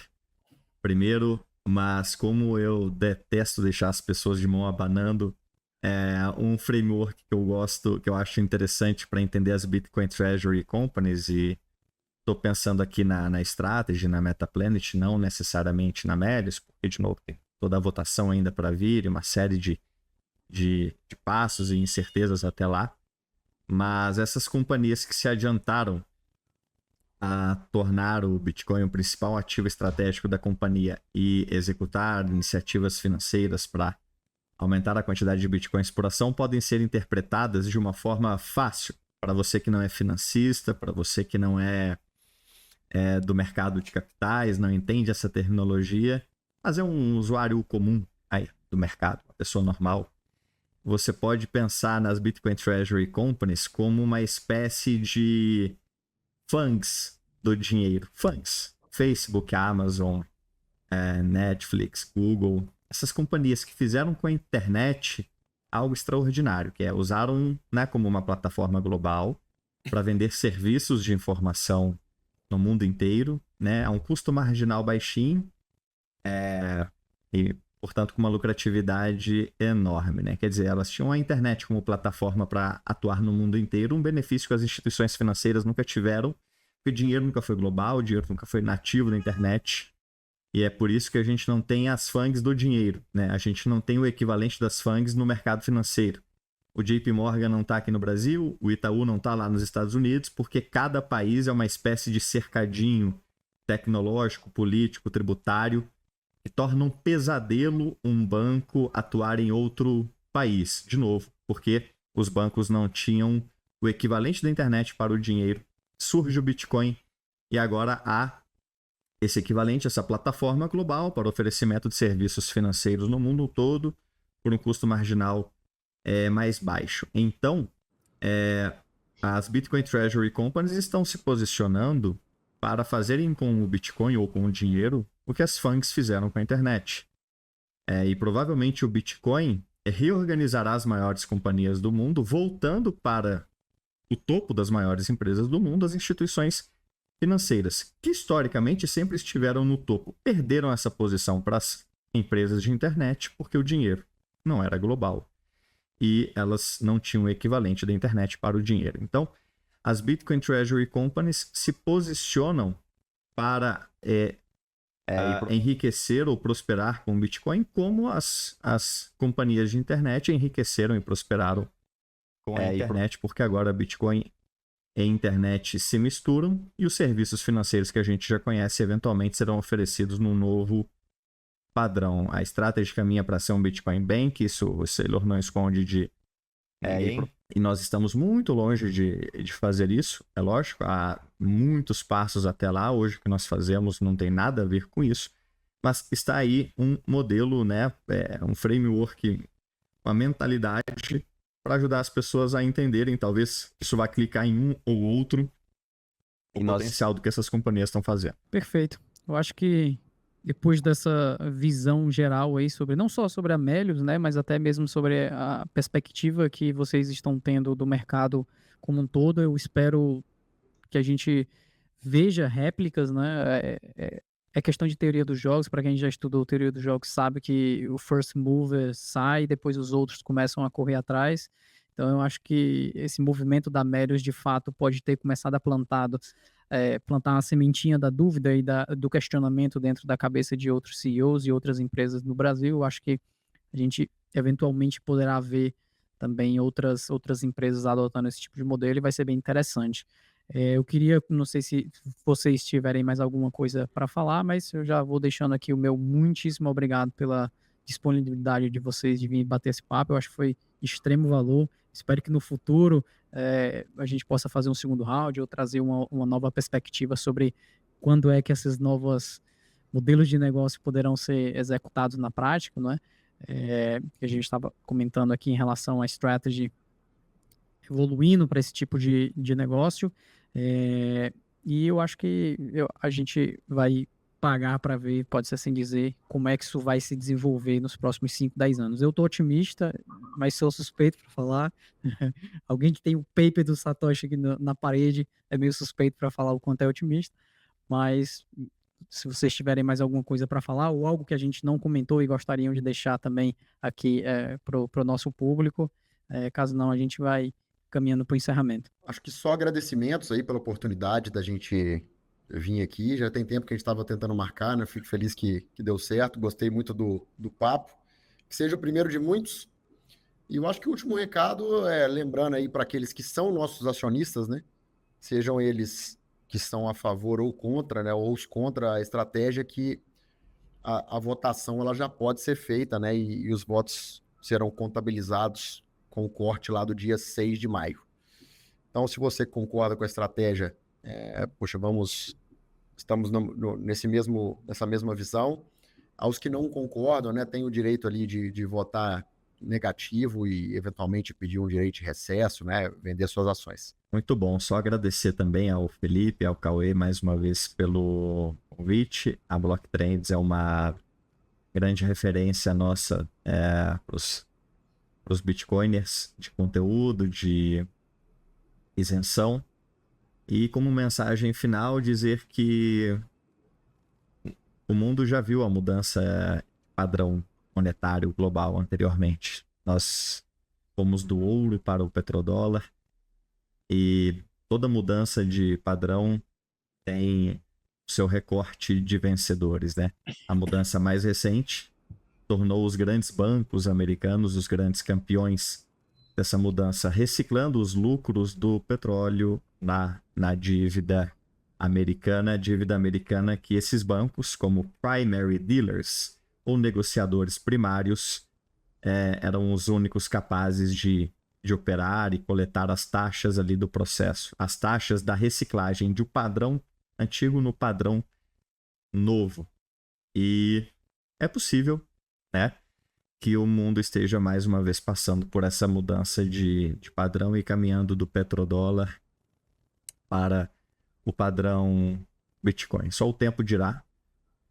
primeiro, mas como eu detesto deixar as pessoas de mão abanando, um framework que eu gosto, que eu acho interessante para entender as Bitcoin Treasury Companies, e estou pensando aqui na Strategy, na MetaPlanet, não necessariamente na Melius, porque, de novo, tem toda a votação ainda para vir, e uma série de passos e incertezas até lá. Mas essas companhias que se adiantaram a tornar o Bitcoin o principal ativo estratégico da companhia e executar iniciativas financeiras para aumentar a quantidade de Bitcoins por ação podem ser interpretadas de uma forma fácil para você que não é financista, para você que não é do mercado de capitais, não entende essa terminologia, mas é um usuário comum aí do mercado, uma pessoa normal. Você pode pensar nas Bitcoin Treasury Companies como uma espécie de funds do dinheiro. Funds. Facebook, Amazon, Netflix, Google. Essas companhias que fizeram com a internet algo extraordinário, que usaram, né, como uma plataforma global para vender serviços de informação no mundo inteiro, né, a um custo marginal baixinho, e, portanto, com uma lucratividade enorme, né? Quer dizer, elas tinham a internet como plataforma para atuar no mundo inteiro, um benefício que as instituições financeiras nunca tiveram, Porque dinheiro nunca foi global, dinheiro nunca foi nativo da internet. E é por isso que a gente não tem as FANGs do dinheiro, né? A gente não tem o equivalente das FANGs no mercado financeiro. O JP Morgan não está aqui no Brasil, o Itaú não está lá nos Estados Unidos, porque cada país é uma espécie de cercadinho tecnológico, político, tributário, que torna um pesadelo um banco atuar em outro país. De novo, porque os bancos não tinham o equivalente da internet para o dinheiro. Surge o Bitcoin e agora há esse equivalente, essa plataforma global para oferecimento de serviços financeiros no mundo todo por um custo marginal mais baixo. Então, as Bitcoin Treasury Companies estão se posicionando para fazerem com o Bitcoin ou com o dinheiro o que as FANGs fizeram com a internet. E provavelmente o Bitcoin reorganizará as maiores companhias do mundo, voltando para o topo das maiores empresas do mundo, as instituições financeiras, que historicamente sempre estiveram no topo. Perderam essa posição para as empresas de internet porque o dinheiro não era global e elas não tinham o equivalente da internet para o dinheiro. Então, as Bitcoin Treasury Companies se posicionam para enriquecer ou prosperar com o Bitcoin, como as companhias de internet enriqueceram e prosperaram com a internet, porque agora Bitcoin e internet se misturam e os serviços financeiros que a gente já conhece eventualmente serão oferecidos num novo padrão. A estratégia caminha para ser um Bitcoin Bank, isso o Saylor não esconde de ninguém. E nós estamos muito longe de fazer isso, é lógico, há muitos passos até lá. Hoje o que nós fazemos não tem nada a ver com isso, mas está aí um modelo, né, um framework, uma mentalidade para ajudar as pessoas a entenderem. Talvez isso vá clicar em um ou outro o potencial do que essas companhias estão fazendo. Perfeito. Eu acho que depois dessa visão geral aí sobre, não só sobre a Melius, né, mas até mesmo sobre a perspectiva que vocês estão tendo do mercado como um todo, eu espero que a gente veja réplicas, né, é questão de teoria dos jogos. Para quem já estudou teoria dos jogos sabe que o first mover sai, depois os outros começam a correr atrás. Então eu acho que esse movimento da Melius de fato pode ter começado a plantar uma sementinha da dúvida e do questionamento dentro da cabeça de outros CEOs e outras empresas no Brasil. Eu acho que a gente eventualmente poderá ver também outras empresas adotando esse tipo de modelo e vai ser bem interessante. Eu queria, não sei se vocês tiverem mais alguma coisa para falar, mas eu já vou deixando aqui o meu muitíssimo obrigado pela disponibilidade de vocês de vir bater esse papo. Eu acho que foi de extremo valor. Espero que no futuro a gente possa fazer um segundo round ou trazer uma nova perspectiva sobre quando é que esses novos modelos de negócio poderão ser executados na prática, não é? Que a gente estava comentando aqui em relação à strategy evoluindo para esse tipo de negócio. E eu acho que a gente vai pagar para ver, pode-se assim dizer, como é que isso vai se desenvolver nos próximos 5, 10 anos. Eu estou otimista, mas sou suspeito para falar. Alguém que tem o paper do Satoshi aqui na parede é meio suspeito para falar o quanto é otimista, mas se vocês tiverem mais alguma coisa para falar ou algo que a gente não comentou e gostariam de deixar também aqui para o nosso público, caso não, a gente vai caminhando para o encerramento. Acho que só agradecimentos aí pela oportunidade da gente vir aqui. Já tem tempo que a gente estava tentando marcar, né? Fico feliz que deu certo. Gostei muito do papo. Que seja o primeiro de muitos. E eu acho que o último recado é lembrando aí para aqueles que são nossos acionistas, né? Sejam eles que são a favor ou contra, né? Ou os contra a estratégia, que a votação ela já pode ser feita, né? E os votos serão contabilizados com o corte lá do dia 6 de maio. Então, se você concorda com a estratégia, estamos nessa mesma visão. Aos que não concordam, né, tem o direito ali de votar negativo e, eventualmente, pedir um direito de recesso, né, vender suas ações. Muito bom. Só agradecer também ao Felipe, ao Cauê, mais uma vez, pelo convite. A Block Trends é uma grande referência nossa para os bitcoiners de conteúdo, de isenção. E como mensagem final, dizer que o mundo já viu a mudança padrão monetário global anteriormente. Nós fomos do ouro para o petrodólar e toda mudança de padrão tem o seu recorte de vencedores, né? A mudança mais recente tornou os grandes bancos americanos os grandes campeões dessa mudança, reciclando os lucros do petróleo na dívida americana que esses bancos, como primary dealers ou negociadores primários, eram os únicos capazes de operar e coletar as taxas ali do processo, as taxas da reciclagem de um padrão antigo no padrão novo. E é possível, né, que o mundo esteja mais uma vez passando por essa mudança de padrão e caminhando do petrodólar para o padrão Bitcoin. Só o tempo dirá,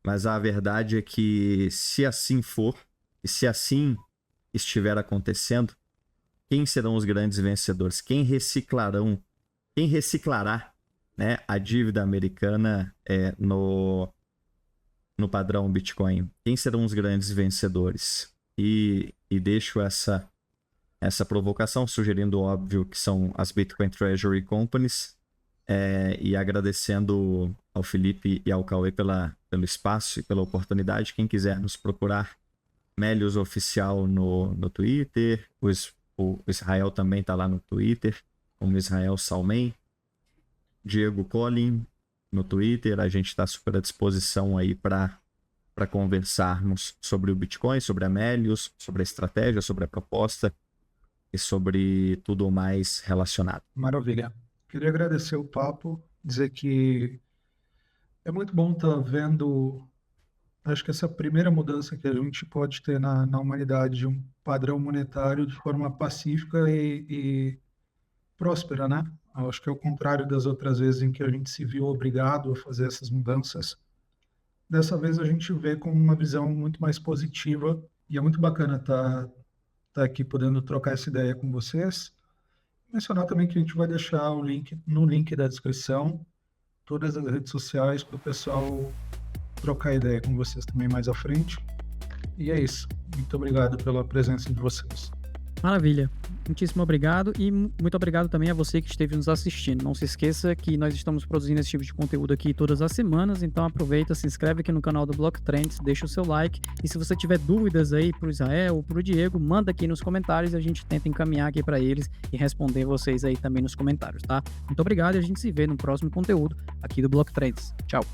mas a verdade é que se assim for, e se assim estiver acontecendo, quem serão os grandes vencedores? Quem reciclará, né, a dívida americana no padrão Bitcoin? Quem serão os grandes vencedores? E deixo essa provocação, sugerindo, óbvio, que são as Bitcoin Treasury Companies, e agradecendo ao Felipe e ao Cauê pelo espaço e pela oportunidade. Quem quiser nos procurar, Melius Oficial no Twitter, o Israel também está lá no Twitter, como Israel Salmen, Diego Collin no Twitter. A gente está super à disposição aí para conversarmos sobre o Bitcoin, sobre a Melius, sobre a estratégia, sobre a proposta e sobre tudo mais relacionado. Maravilha. Queria agradecer o papo, dizer que é muito bom estar vendo, acho que essa primeira mudança que a gente pode ter na humanidade de um padrão monetário de forma pacífica e próspera, né? Eu acho que é o contrário das outras vezes em que a gente se viu obrigado a fazer essas mudanças. Dessa vez a gente vê com uma visão muito mais positiva e é muito bacana estar aqui podendo trocar essa ideia com vocês. Mencionar também que a gente vai deixar o link no link da descrição, todas as redes sociais para o pessoal trocar ideia com vocês também mais à frente. E é isso. Muito obrigado pela presença de vocês. Maravilha. Muitíssimo obrigado e muito obrigado também a você que esteve nos assistindo. Não se esqueça que nós estamos produzindo esse tipo de conteúdo aqui todas as semanas, então aproveita, se inscreve aqui no canal do Block Trends, deixa o seu like e se você tiver dúvidas aí pro Israel ou pro Diego, manda aqui nos comentários e a gente tenta encaminhar aqui para eles e responder vocês aí também nos comentários, tá? Muito obrigado e a gente se vê no próximo conteúdo aqui do Block Trends. Tchau!